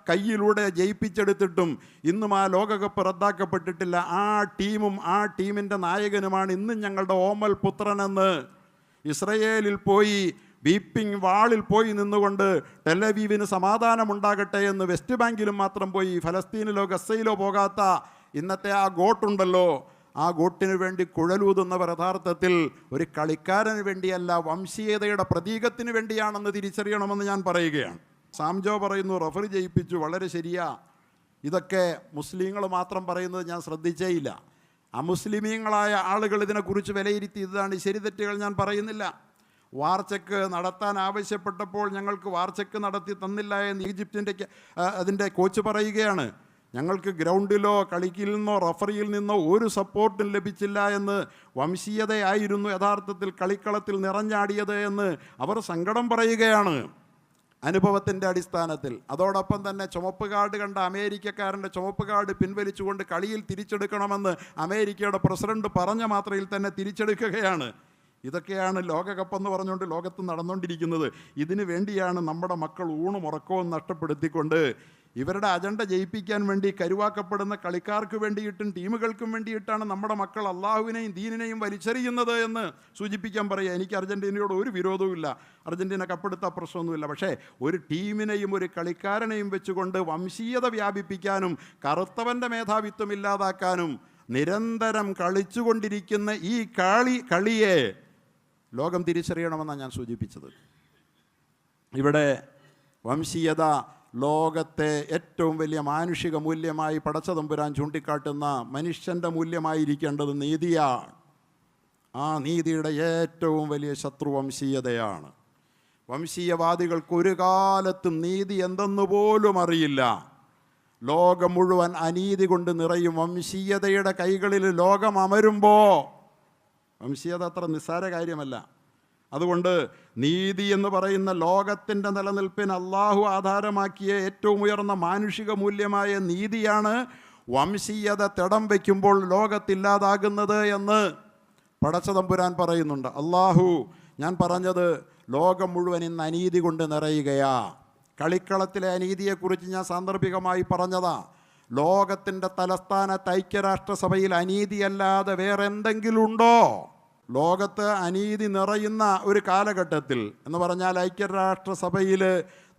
കയ്യിലൂടെ ജയിപ്പിച്ചെടുത്തിട്ടും ഇന്നും ആ ലോകകപ്പ് റദ്ദാക്കപ്പെട്ടിട്ടില്ല. ആ ടീമും ആ ടീമിൻ്റെ നായകനുമാണ് ഇന്നും ഞങ്ങളുടെ ഓമൽ പുത്രനെന്ന് ഇസ്രയേലിൽ പോയി വീപ്പിംഗ് വാളിൽ പോയി നിന്നുകൊണ്ട് ടെലവീവിന് സമാധാനമുണ്ടാകട്ടെ എന്ന് വെസ്റ്റ് ബാങ്കിലും മാത്രം പോയി ഫലസ്തീനിലോ ഗസയിലോ പോകാത്ത ഇന്നത്തെ ആ ഗോട്ടുണ്ടല്ലോ, ആ ഗോട്ടിന് വേണ്ടി കുഴലൂതുന്നവർ യഥാർത്ഥത്തിൽ ഒരു കളിക്കാരന് വേണ്ടിയല്ല, വംശീയതയുടെ പ്രതീകത്തിന് വേണ്ടിയാണെന്ന് തിരിച്ചറിയണമെന്ന് ഞാൻ പറയുകയാണ്. സാംജോ പറയുന്നു റഫറി ജയിപ്പിച്ചു, വളരെ ശരിയാ. ഇതൊക്കെ മുസ്ലിങ്ങൾ മാത്രം പറയുന്നത് ഞാൻ ശ്രദ്ധിച്ചേയില്ല. അമുസ്ലിമീങ്ങളായ ആളുകൾ ഇതിനെക്കുറിച്ച് വിലയിരുത്തി ഇതാണ് ശരി തെറ്റുകൾ ഞാൻ പറയുന്നില്ല. വാർ ചെക്ക് നടത്താൻ ആവശ്യപ്പെട്ടപ്പോൾ ഞങ്ങൾക്ക് വാർ ചെക്ക് നടത്തി തന്നില്ല എന്ന് ഈജിപ്തിൻ്റെ അതിൻ്റെ കോച്ച് പറയുകയാണ്. ഞങ്ങൾക്ക് ഗ്രൗണ്ടിലോ കളിക്കിൽ നിന്നോ റഫറിയിൽ നിന്നോ ഒരു സപ്പോർട്ടും ലഭിച്ചില്ല എന്ന്, വംശീയതയായിരുന്നു യഥാർത്ഥത്തിൽ കളിക്കളത്തിൽ നിറഞ്ഞാടിയത് എന്ന് അവർ സങ്കടം പറയുകയാണ് അനുഭവത്തിൻ്റെ അടിസ്ഥാനത്തിൽ. അതോടൊപ്പം തന്നെ ചുവപ്പ് കാർഡ് കണ്ട അമേരിക്കക്കാരൻ്റെ ചുവപ്പ് കാർഡ് പിൻവലിച്ചുകൊണ്ട് കളിയിൽ തിരിച്ചെടുക്കണമെന്ന് അമേരിക്കയുടെ പ്രസിഡന്റ് പറഞ്ഞ മാത്രയിൽ തന്നെ തിരിച്ചെടുക്കുകയാണ്. ഇതൊക്കെയാണ് ലോകകപ്പെന്ന് പറഞ്ഞുകൊണ്ട് ലോകത്ത് നടന്നുകൊണ്ടിരിക്കുന്നത്. ഇതിനു വേണ്ടിയാണ് നമ്മുടെ മക്കൾ ഊണും ഉറക്കവും നഷ്ടപ്പെടുത്തിക്കൊണ്ട് ഇവരുടെ അജണ്ട ജയിപ്പിക്കാൻ വേണ്ടി കരുവാക്കപ്പെടുന്ന കളിക്കാർക്ക് വേണ്ടിയിട്ടും ടീമുകൾക്കും വേണ്ടിയിട്ടാണ് നമ്മുടെ മക്കൾ അള്ളാഹുവിനെയും ദീനിനെയും വലിച്ചെറിയുന്നത് എന്ന് സൂചിപ്പിക്കാൻ പറയുക. എനിക്ക് അർജൻറ്റീനയോട് ഒരു വിരോധവുമില്ല, അർജൻറ്റീന കപ്പെടുത്ത പ്രശ്നമൊന്നുമില്ല. പക്ഷേ ഒരു ടീമിനെയും ഒരു കളിക്കാരനെയും വെച്ചുകൊണ്ട് വംശീയത വ്യാപിപ്പിക്കാനും കറുത്തവൻ്റെ മേധാവിത്വം ഇല്ലാതാക്കാനും നിരന്തരം കളിച്ചുകൊണ്ടിരിക്കുന്ന ഈ കളിയെ ലോകം തിരിച്ചറിയണമെന്നാണ് ഞാൻ സൂചിപ്പിച്ചത്. ഇവിടെ വംശീയത ലോകത്തെ ഏറ്റവും വലിയ മാനുഷിക മൂല്യമായി പടച്ചതമ്പുരാൻ ചൂണ്ടിക്കാട്ടുന്ന മനുഷ്യൻ്റെ മൂല്യമായിരിക്കേണ്ടത് നീതിയാണ്. ആ നീതിയുടെ ഏറ്റവും വലിയ ശത്രു വംശീയതയാണ്. വംശീയവാദികൾക്ക് ഒരു കാലത്തും നീതി എന്തെന്ന് പോലും അറിയില്ല. ലോകം മുഴുവൻ അനീതി കൊണ്ട് നിറയും. വംശീയതയുടെ കൈകളിൽ ലോകം അമരുമ്പോൾ, വംശീയത അത്ര നിസ്സാര കാര്യമല്ല. അതുകൊണ്ട് നീതി എന്ന് പറയുന്ന ലോകത്തിൻ്റെ നിലനിൽപ്പിന് അള്ളാഹു ആധാരമാക്കിയ ഏറ്റവും ഉയർന്ന മാനുഷിക മൂല്യമായ നീതിയാണ് വംശീയത തിടം വയ്ക്കുമ്പോൾ ലോകത്തില്ലാതാകുന്നത് എന്ന് പടച്ചതമ്പുരാൻ പറയുന്നുണ്ട്. അള്ളാഹു, ഞാൻ പറഞ്ഞത് ലോകം മുഴുവൻ ഇന്ന് അനീതി കൊണ്ട് നിറയുകയാ. കളിക്കളത്തിലെ അനീതിയെക്കുറിച്ച് ഞാൻ സാന്ദർഭികമായി പറഞ്ഞതാ. ലോകത്തിൻ്റെ തലസ്ഥാനത്ത് ഐക്യരാഷ്ട്രസഭയിൽ അനീതിയല്ലാതെ വേറെ എന്തെങ്കിലും ഉണ്ടോ? ലോകത്ത് അനീതി നിറയുന്ന ഒരു കാലഘട്ടത്തിൽ എന്ന് പറഞ്ഞാൽ ഐക്യരാഷ്ട്രസഭയിൽ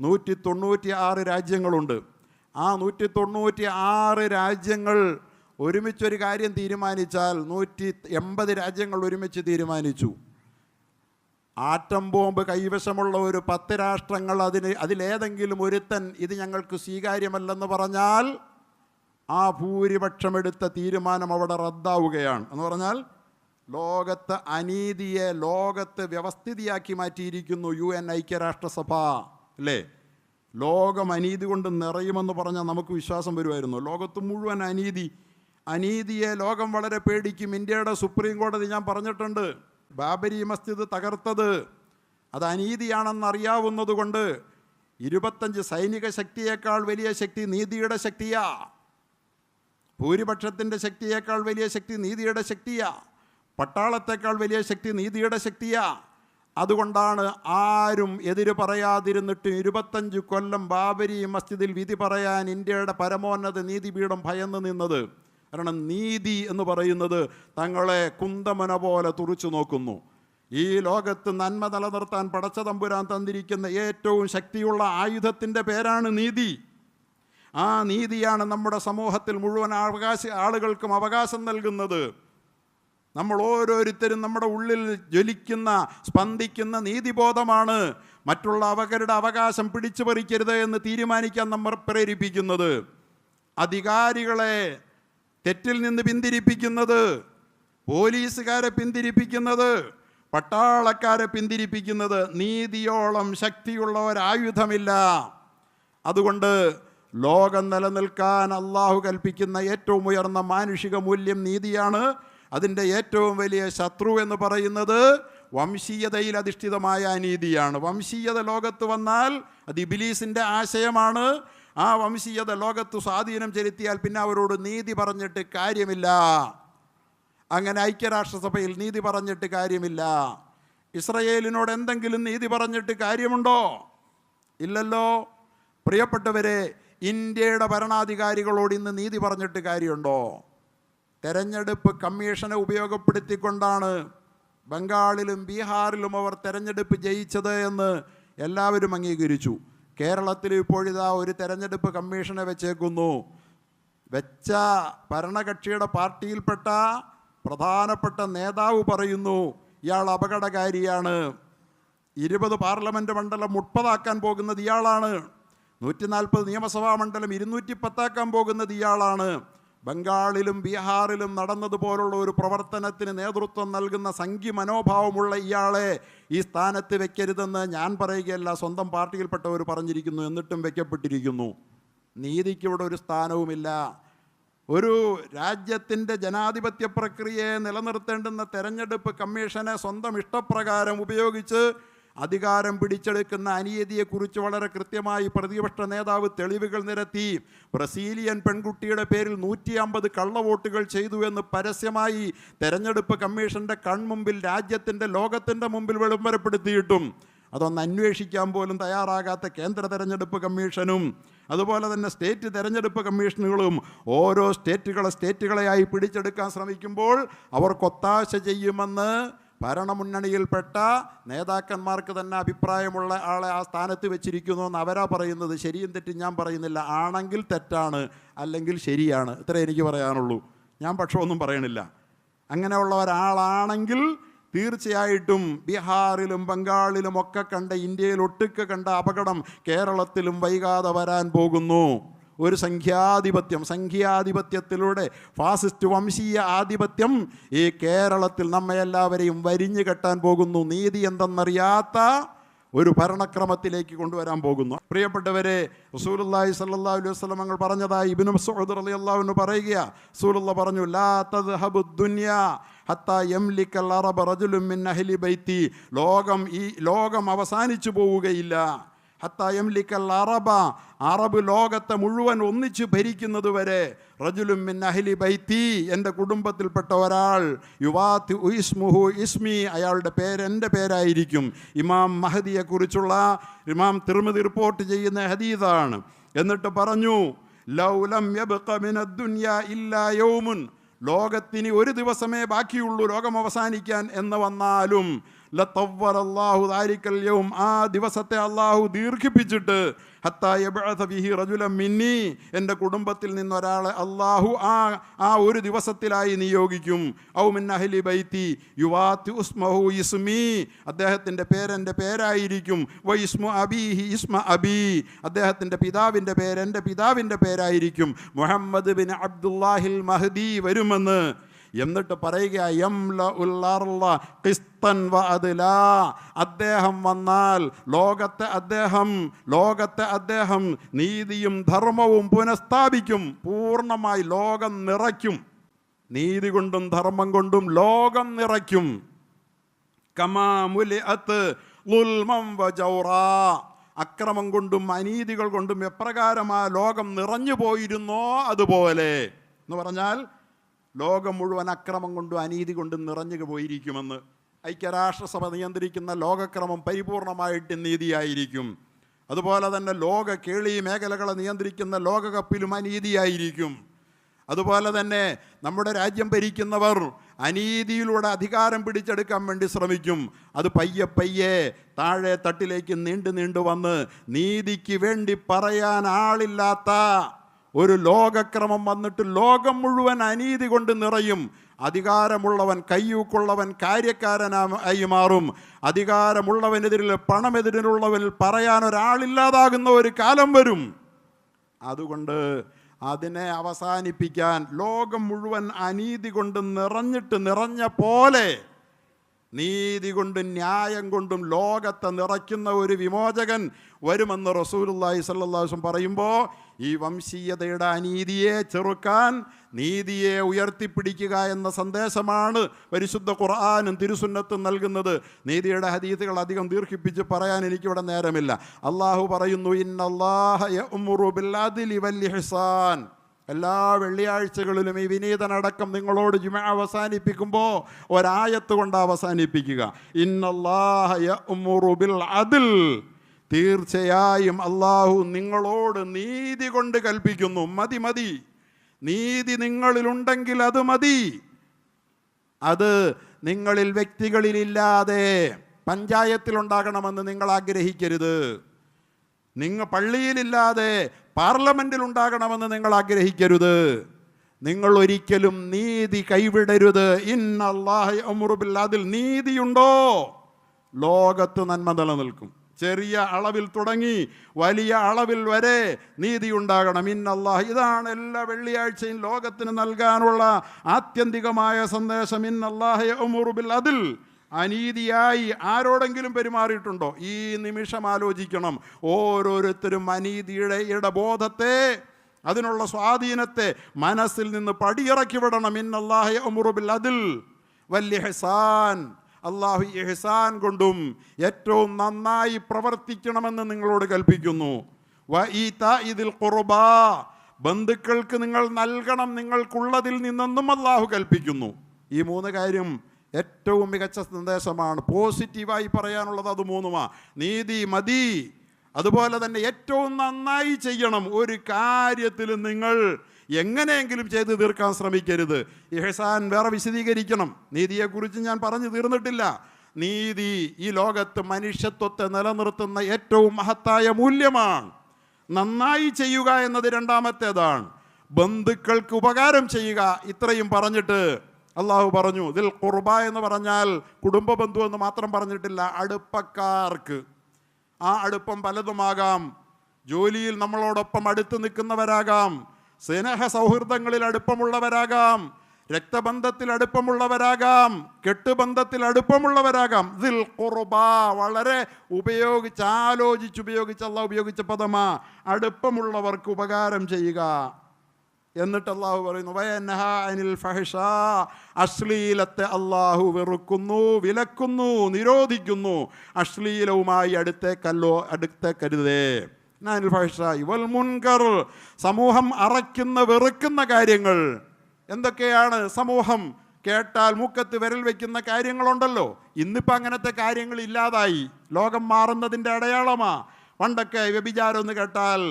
196 രാജ്യങ്ങളുണ്ട്. ആ 196 രാജ്യങ്ങൾ ഒരുമിച്ചൊരു കാര്യം തീരുമാനിച്ചാൽ 180 രാജ്യങ്ങൾ ഒരുമിച്ച് തീരുമാനിച്ചു. ആറ്റം ബോംബ് കൈവശമുള്ള ഒരു 10 രാഷ്ട്രങ്ങൾ അതിലേതെങ്കിലും ഒരുത്തൻ ഇത് ഞങ്ങൾക്ക് സ്വീകാര്യമല്ലെന്ന് പറഞ്ഞാൽ ആ ഭൂരിപക്ഷമെടുത്ത തീരുമാനം അവിടെ റദ്ദാവുകയാണ്. എന്ന് പറഞ്ഞാൽ ലോകത്ത് അനീതിയെ ലോകത്ത് വ്യവസ്ഥിതിയാക്കി മാറ്റിയിരിക്കുന്നു UN ഐക്യരാഷ്ട്രസഭ, അല്ലേ? ലോകം അനീതി കൊണ്ട് നിറയുമെന്ന് പറഞ്ഞാൽ നമുക്ക് വിശ്വാസം വരുമായിരുന്നു. ലോകത്ത് മുഴുവൻ അനീതിയെ ലോകം വളരെ പേടിക്കും. ഇന്ത്യയുടെ സുപ്രീം കോടതി ഞാൻ പറഞ്ഞിട്ടുണ്ട്, ബാബരി മസ്ജിദ് തകർത്തത് അത് അനീതിയാണെന്നറിയാവുന്നത് കൊണ്ട് 25 സൈനിക ശക്തിയേക്കാൾ വലിയ ശക്തി നീതിയുടെ ശക്തിയാ. ഭൂരിപക്ഷത്തിൻ്റെ ശക്തിയേക്കാൾ വലിയ ശക്തി നീതിയുടെ ശക്തിയാ. പട്ടാളത്തേക്കാൾ വലിയ ശക്തി നീതിയുടെ ശക്തിയാ. അതുകൊണ്ടാണ് ആരും എതിര് പറയാതിരുന്നിട്ട് 25 കൊല്ലം ബാബരി മസ്ജിദിൽ വിധി പറയാൻ ഇന്ത്യയുടെ പരമോന്നത നീതിപീഠം ഭയന്ന് നിന്നത്. കാരണം നീതി എന്ന് പറയുന്നത് തങ്ങളെ കുന്തമന പോലെ തുറിച്ചു നോക്കുന്നു. ഈ ലോകത്ത് നന്മ നിലനിർത്താൻ പടച്ച തമ്പുരാൻ തന്നിരിക്കുന്ന ഏറ്റവും ശക്തിയുള്ള ആയുധത്തിൻ്റെ പേരാണ് നീതി. ആ നീതിയാണ് നമ്മുടെ സമൂഹത്തിൽ മുഴുവൻ ആളുകൾക്കും അവകാശം നൽകുന്നത്. നമ്മൾ ഓരോരുത്തരും നമ്മുടെ ഉള്ളിൽ ജ്വലിക്കുന്ന സ്പന്ദിക്കുന്ന നീതിബോധമാണ് മറ്റുള്ളവരുടെ അവകാശം പിടിച്ചു പറിക്കരുത് എന്ന് തീരുമാനിക്കാൻ നമ്മൾ പ്രേരിപ്പിക്കുന്നത്. അധികാരികളെ തെറ്റിൽ നിന്ന് പിന്തിരിപ്പിക്കുന്നത്, പോലീസുകാരെ പിന്തിരിപ്പിക്കുന്നത്, പട്ടാളക്കാരെ പിന്തിരിപ്പിക്കുന്നത്. നീതിയോളം ശക്തിയുള്ള ഒരായുധമില്ല. അതുകൊണ്ട് ലോകം നിലനിൽക്കാൻ അള്ളാഹു കൽപ്പിക്കുന്ന ഏറ്റവും ഉയർന്ന മാനുഷിക മൂല്യം നീതിയാണ്. അതിൻ്റെ ഏറ്റവും വലിയ ശത്രു എന്ന് പറയുന്നത് വംശീയതയിൽ അധിഷ്ഠിതമായ അനീതിയാണ്. വംശീയത ലോകത്ത് വന്നാൽ അത് ഇബ്ലീസിൻ്റെ ആശയമാണ്. ആ വംശീയത ലോകത്ത് സ്വാധീനം ചെലുത്തിയാൽ പിന്നെ അവരോട് നീതി പറഞ്ഞിട്ട് കാര്യമില്ല. അങ്ങനെ ഐക്യരാഷ്ട്രസഭയിൽ നീതി പറഞ്ഞിട്ട് കാര്യമില്ല. ഇസ്രയേലിനോട് എന്തെങ്കിലും നീതി പറഞ്ഞിട്ട് കാര്യമുണ്ടോ? ഇല്ലല്ലോ. പ്രിയപ്പെട്ടവരെ, ഇന്ത്യയുടെ ഭരണാധികാരികളോട് ഇന്ന് നീതി പറഞ്ഞിട്ട് കാര്യമുണ്ടോ? തെരഞ്ഞെടുപ്പ് കമ്മീഷനെ ഉപയോഗപ്പെടുത്തിക്കൊണ്ടാണ് ബംഗാളിലും ബീഹാറിലും അവർ തെരഞ്ഞെടുപ്പ് ജയിച്ചത് എന്ന് എല്ലാവരും അംഗീകരിച്ചു. കേരളത്തിൽ ഇപ്പോഴിതാ ഒരു തെരഞ്ഞെടുപ്പ് കമ്മീഷനെ വെച്ചേക്കുന്നു. വെച്ച ഭരണകക്ഷിയുടെ പാർട്ടിയിൽപ്പെട്ട പ്രധാനപ്പെട്ട നേതാവ് പറയുന്നു ഇയാൾ അപകടകാരിയാണ്. 20 പാർലമെൻറ്റ് മണ്ഡലം 30 പോകുന്നത് ഇയാളാണ്. 140 നിയമസഭാ മണ്ഡലം 210 പോകുന്നത് ഇയാളാണ്. ബംഗാളിലും ബീഹാറിലും നടന്നതുപോലുള്ള ഒരു പ്രവർത്തനത്തിന് നേതൃത്വം നൽകുന്ന സംഘി മനോഭാവമുള്ള ഇയാളെ ഈ സ്ഥാനത്ത് വെക്കരുതെന്ന് ഞാൻ പറയുകയല്ല, സ്വന്തം പാർട്ടിയിൽപ്പെട്ടവർ പറഞ്ഞിരിക്കുന്നു. എന്നിട്ടും വെക്കപ്പെട്ടിരിക്കുന്നു. നീതിക്ക് ഇവിടെ ഒരു സ്ഥാനവുമില്ല. ഒരു രാജ്യത്തിൻ്റെ ജനാധിപത്യ പ്രക്രിയയെ നിലനിർത്തേണ്ടുന്ന തെരഞ്ഞെടുപ്പ് കമ്മീഷനെ സ്വന്തം ഇഷ്ടപ്രകാരം ഉപയോഗിച്ച് അധികാരം പിടിച്ചെടുക്കുന്ന അനീതിയെക്കുറിച്ച് വളരെ കൃത്യമായി പ്രതിപക്ഷ നേതാവ് തെളിവുകൾ നിരത്തി. ബ്രസീലിയൻ പെൺകുട്ടിയുടെ പേരിൽ 150 കള്ളവോട്ടുകൾ ചെയ്തു എന്ന് പരസ്യമായി തെരഞ്ഞെടുപ്പ് കമ്മീഷൻ്റെ കൺമുമ്പിൽ രാജ്യത്തിൻ്റെ ലോകത്തിൻ്റെ മുമ്പിൽ വിളംബരപ്പെടുത്തിയിട്ടും അതൊന്ന് അന്വേഷിക്കാൻ പോലും തയ്യാറാകാത്ത കേന്ദ്ര തെരഞ്ഞെടുപ്പ് കമ്മീഷനും അതുപോലെ തന്നെ സ്റ്റേറ്റ് തെരഞ്ഞെടുപ്പ് കമ്മീഷനുകളും ഓരോ സ്റ്റേറ്റുകളെയായി പിടിച്ചെടുക്കാൻ ശ്രമിക്കുമ്പോൾ അവർക്കൊത്താശ ചെയ്യുമെന്ന് ഭരണമുന്നണിയിൽപ്പെട്ട നേതാക്കന്മാർക്ക് തന്നെ അഭിപ്രായമുള്ള ആളെ ആ സ്ഥാനത്ത് വെച്ചിരിക്കുന്നു എന്ന് അവരാ പറയുന്നത്. ശരിയും തെറ്റും ഞാൻ പറയുന്നില്ല. ആണെങ്കിൽ തെറ്റാണ്, അല്ലെങ്കിൽ ശരിയാണ്. ഇത്രേ എനിക്ക് പറയാനുള്ളൂ. ഞാൻ പക്ഷമൊന്നും പറയണില്ല. അങ്ങനെയുള്ള ഒരാളാണെങ്കിൽ തീർച്ചയായിട്ടും ബീഹാറിലും ബംഗാളിലും ഒക്കെ കണ്ട, ഇന്ത്യയിൽ ഒട്ടുക്ക് കണ്ട അപകടം കേരളത്തിലും വൈകാതെ വരാൻ പോകുന്നു. ഒരു സംഖ്യാധിപത്യത്തിലൂടെ ഫാസിസ്റ്റ് വംശീയ ആധിപത്യം ഈ കേരളത്തിൽ നമ്മെ എല്ലാവരെയും വരിഞ്ഞു കെട്ടാൻ പോകുന്നു. നീതി എന്തെന്നറിയാത്ത ഒരു ഭരണക്രമത്തിലേക്ക് കൊണ്ടുവരാൻ പോകുന്നു. പ്രിയപ്പെട്ടവരെ, റസൂലുള്ളാഹി സ്വല്ലല്ലാഹു അലൈഹി വസല്ലം തങ്ങൾ പറഞ്ഞതായി ഇബ്നു മസ്ഊദ് റളിയല്ലാഹു അൻഹു പറയുക, റസൂലുള്ളാഹി പറഞ്ഞു, ലാ തദ്ഹബു ദുനിയ ഹത്താ യംലിക്കൽ അറബ റജുലുൻ മിൻ അഹ്ലി ബൈത്തി. ലോകം അവസാനിച്ചു പോവുകയില്ല. ഹത്താ യംലിക്കൽ അറബ, അറബ് ലോകത്തെ മുഴുവൻ ഒന്നിച്ച് ഭരിക്കുന്നത് വരെ, റജുലുൻ മിൻ അഹ്ലി ബൈത്തി, എൻ്റെ കുടുംബത്തിൽപ്പെട്ട ഒരാൾ, യുവാത്തി ഇസ്മുഹു ഇസ്മി, അയാളുടെ പേര് എൻ്റെ പേരായിരിക്കും. ഇമാം മഹദിയെക്കുറിച്ചുള്ള ഇമാം തിർമിദി റിപ്പോർട്ട് ചെയ്യുന്ന ഹദീസാണ്. എന്നിട്ട് പറഞ്ഞു, ലൗ ലം യബ്ഖ മിനദ് ദുനിയ ഇല്ലാ യൗമുൻ, ലോകത്തിന് ഒരു ദിവസമേ ബാക്കിയുള്ളൂ ലോകം അവസാനിക്കാൻ എന്ന് വന്നാലും, ലതവ്വറല്ലാഹു ദാലിക്കൽ യൗം, ആ ദിവസത്തെ അള്ളാഹു ദീർഘിപ്പിച്ചിട്ട്, ഹത്താ യബ്അസ ബിഹി റജുലൻ മിന്നി, എൻ്റെ കുടുംബത്തിൽ നിന്നൊരാളെ അള്ളാഹു ആ ഒരു ദിവസത്തിലായി നിയോഗിക്കും. ഔ മിൻ അഹ്ലി ബൈത്തി യുവാത്തി ഉസ്മഹു ഇസ്മി, അദ്ദേഹത്തിൻ്റെ പേരെൻ്റെ പേരായിരിക്കും. വ ഇസ്മു അബീഹി ഇസ്മ അബീ, അദ്ദേഹത്തിൻ്റെ പിതാവിൻ്റെ പേര് എൻ്റെ പിതാവിൻ്റെ പേരായിരിക്കും. മുഹമ്മദ് ബിൻ അബ്ദുല്ലാഹിൽ മഹ്ദി വരുമെന്ന്. എന്നിട്ട് പറയുക, അദ്ദേഹം വന്നാൽ ലോകത്തെ അദ്ദേഹം നീതിയും ധർമ്മവും പുനഃസ്ഥാപിക്കും. പൂർണ്ണമായി ലോകം നിറയ്ക്കും. നീതി കൊണ്ടും ധർമ്മം കൊണ്ടും ലോകം നിറയ്ക്കും. കമാ മുലിഅത് ളുൽമൻ വജൗറാ, അക്രമം കൊണ്ടും അനീതികൾ കൊണ്ടും എപ്രകാരം ആ ലോകം നിറഞ്ഞു പോയിരുന്നോ അതുപോലെ. എന്ന് പറഞ്ഞാൽ ലോകം മുഴുവൻ അക്രമം കൊണ്ടും അനീതി കൊണ്ടും നിറഞ്ഞു പോയിരിക്കുമെന്ന്. ഐക്യരാഷ്ട്രസഭ നിയന്ത്രിക്കുന്ന ലോകക്രമം പരിപൂർണമായിട്ട് നീതിയായിരിക്കും. അതുപോലെ തന്നെ ലോക കേളി മേഖലകളെ നിയന്ത്രിക്കുന്ന ലോകകപ്പിലും അനീതിയായിരിക്കും. അതുപോലെ തന്നെ നമ്മുടെ രാജ്യം ഭരിക്കുന്നവർ അനീതിയിലൂടെ അധികാരം പിടിച്ചെടുക്കാൻ വേണ്ടി ശ്രമിക്കും. അത് പയ്യെ പയ്യെ താഴെ തട്ടിലേക്ക് നീണ്ടു വന്ന് നീതിക്ക് വേണ്ടി പറയാൻ ആളില്ലാത്ത ഒരു ലോകക്രമം വന്നിട്ട് ലോകം മുഴുവൻ അനീതി കൊണ്ട് നിറയും. അധികാരമുള്ളവൻ കയ്യൂക്കുള്ളവൻ കാര്യക്കാരനായി മാറും. അധികാരമുള്ളവനെതിരിൽ പണമെതിരിലുള്ളവനിൽ പറയാൻ ഒരാളില്ലാതാകുന്ന ഒരു കാലം വരും. അതുകൊണ്ട് അതിനെ അവസാനിപ്പിക്കാൻ ലോകം മുഴുവൻ അനീതി കൊണ്ട് നിറഞ്ഞ പോലെ നീതി കൊണ്ടും ന്യായം കൊണ്ടും ലോകത്തെ നിറയ്ക്കുന്ന ഒരു വിമോചകൻ വരുമെന്ന് റസൂലുള്ളാഹി സ്വല്ലല്ലാഹു അലൈഹി വസല്ലം പറയുമ്പോൾ ഈ വംശീയതയുടെ അനീതിയെ ചെറുക്കാൻ നീതിയെ ഉയർത്തിപ്പിടിക്കുക എന്ന സന്ദേശമാണ് പരിശുദ്ധ ഖുർആനും തിരുസുന്നത്തും നൽകുന്നത്. നീതിയുടെ ഹദീസുകൾ അധികം ദീർഘിപ്പിച്ച് പറയാൻ എനിക്കിവിടെ നേരമില്ല. അള്ളാഹു പറയുന്നു, ഇന്നല്ലാഹ യഅ്മുറു ബിൽ അദ്ലി വൽ ഇഹ്സാൻ. എല്ലാ വെള്ളിയാഴ്ചകളിലും ഈ വിനീതനടക്കം നിങ്ങളോട് ജുമഅ അവസാനിപ്പിക്കുമ്പോൾ ഒരായത്ത് കൊണ്ട് അവസാനിപ്പിക്കുക. ഇന്നല്ലാഹ യഅ്മുറു ബിൽ അദ്ൽ. തീർച്ചയായും അള്ളാഹു നിങ്ങളോട് നീതി കൊണ്ട് കൽപ്പിക്കുന്നു. മതി, നീതി നിങ്ങളിലുണ്ടെങ്കിൽ അത് മതി. അത് നിങ്ങളിൽ വ്യക്തികളിലില്ലാതെ പഞ്ചായത്തിലുണ്ടാകണമെന്ന് നിങ്ങൾ ആഗ്രഹിക്കരുത്. നിങ്ങൾ പള്ളിയിലില്ലാതെ പാർലമെൻറ്റിൽ ഉണ്ടാകണമെന്ന് നിങ്ങൾ ആഗ്രഹിക്കരുത്. നിങ്ങൾ ഒരിക്കലും നീതി കൈവിടരുത്. ഇന്നല്ലാഹ യഅ്മുറു ബിൽ അദ്ൽ. നീതിയുണ്ടോ ലോകത്ത് നന്മ നിലനിൽക്കും. ചെറിയ അളവിൽ തുടങ്ങി വലിയ അളവിൽ വരെ നീതി ഉണ്ടാകണം. ഇന്നല്ലാഹ്. ഇതാണ് എല്ലാ വെള്ളിയാഴ്ചയും ലോകത്തിന് നൽകാനുള്ള ആത്യന്തികമായ സന്ദേശം. ഇന്നല്ലാഹ യഅ്മുറു ബിൽ അദ്ൽ. അനീതിയായി ആരോടെങ്കിലും പെരുമാറിയിട്ടുണ്ടോ? ഈ നിമിഷം ആലോചിക്കണം. ഓരോരുത്തരും അനീതിയുടെ ഇടബോധത്തെ, അതിനുള്ള സ്വാധീനത്തെ മനസ്സിൽ നിന്ന് പടിയിറക്കി വിടണം. ഇന്നല്ലാഹ യഅ്മുറു ബിൽ അദ്ൽ വൽ ഇഹ്സാൻ. അള്ളാഹു ഇഹ്സാൻ കൊണ്ടും ഏറ്റവും നന്നായി പ്രവർത്തിക്കണമെന്ന് നിങ്ങളോട് കൽപ്പിക്കുന്നു. വഇതാഇദിൽ ഖുർബാ. ബന്ധുക്കൾക്ക് നിങ്ങൾ നൽകണം നിങ്ങൾക്കുള്ളതിൽ നിന്നെന്നും അള്ളാഹു കൽപ്പിക്കുന്നു. ഈ മൂന്ന് കാര്യം ഏറ്റവും മികച്ച സന്ദേശമാണ്. പോസിറ്റീവായി പറയാനുള്ളത് അത് മൂന്നുമാണ്. നീതി മതി. അതുപോലെ തന്നെ ഏറ്റവും നന്നായി ചെയ്യണം. ഒരു കാര്യത്തിൽ നിങ്ങൾ എങ്ങനെയെങ്കിലും ചെയ്ത് തീർക്കാൻ ശ്രമിക്കരുത്. ഇഹ്സാൻ വേറെ വിശദീകരിക്കണം. നീതിയെക്കുറിച്ച് ഞാൻ പറഞ്ഞു തീർന്നിട്ടില്ല. നീതി ഈ ലോകത്ത് മനുഷ്യത്വത്തെ നിലനിർത്തുന്ന ഏറ്റവും മഹത്തായ മൂല്യമാണ്. നന്നായി ചെയ്യുക എന്നത് രണ്ടാമത്തേതാണ്. ബന്ധുക്കൾക്ക് ഉപകാരം ചെയ്യുക. ഇത്രയും പറഞ്ഞിട്ട് അള്ളാഹു പറഞ്ഞു, ദിൽ ഖുർബ എന്ന് പറഞ്ഞാൽ കുടുംബ ബന്ധു എന്ന് മാത്രം പറഞ്ഞിട്ടില്ല, അടുപ്പക്കാർക്ക്. ആ അടുപ്പം പലതുമാകാം. ജോലിയിൽ നമ്മളോടൊപ്പം അടുത്ത് നിൽക്കുന്നവരാകാം, സ്നേഹ സൗഹൃദങ്ങളിൽ അടുപ്പമുള്ളവരാകാം, രക്തബന്ധത്തിൽ അടുപ്പമുള്ളവരാകാം, കെട്ടുബന്ധത്തിൽ അടുപ്പമുള്ളവരാകാം. ദിൽ ഖുർബ വളരെ ആലോചിച്ച് അള്ളാഹു ഉപയോഗിച്ച പദമാ. അടുപ്പമുള്ളവർക്ക് ഉപകാരം ചെയ്യുക. എന്നിട്ട് അള്ളാഹു പറയുന്നു, വയൻഹാ അനിൽ ഫഹ്ശാ. അശ്ലീലത്തെ അള്ളാഹു വെറുക്കുന്നു, വിലക്കുന്നു, നിരോധിക്കുന്നു. അശ്ലീലവുമായി അടുത്തേക്കരുതേ. അനിൽ ഫഹ്ശാ വൽ മുൻകർ. സമൂഹം അറയ്ക്കുന്ന വെറുക്കുന്ന കാര്യങ്ങൾ എന്തൊക്കെയാണ്? സമൂഹം കേട്ടാൽ മൂക്കത്ത് വിരൽ വെക്കുന്ന കാര്യങ്ങളുണ്ടല്ലോ. ഇന്നിപ്പോൾ അങ്ങനത്തെ കാര്യങ്ങൾ ഇല്ലാതായി. ലോകം മാറുന്നതിൻ്റെ അടയാളമാ. പണ്ടൊക്കെ വ്യഭിചാരം എന്ന് കേട്ടാൽ,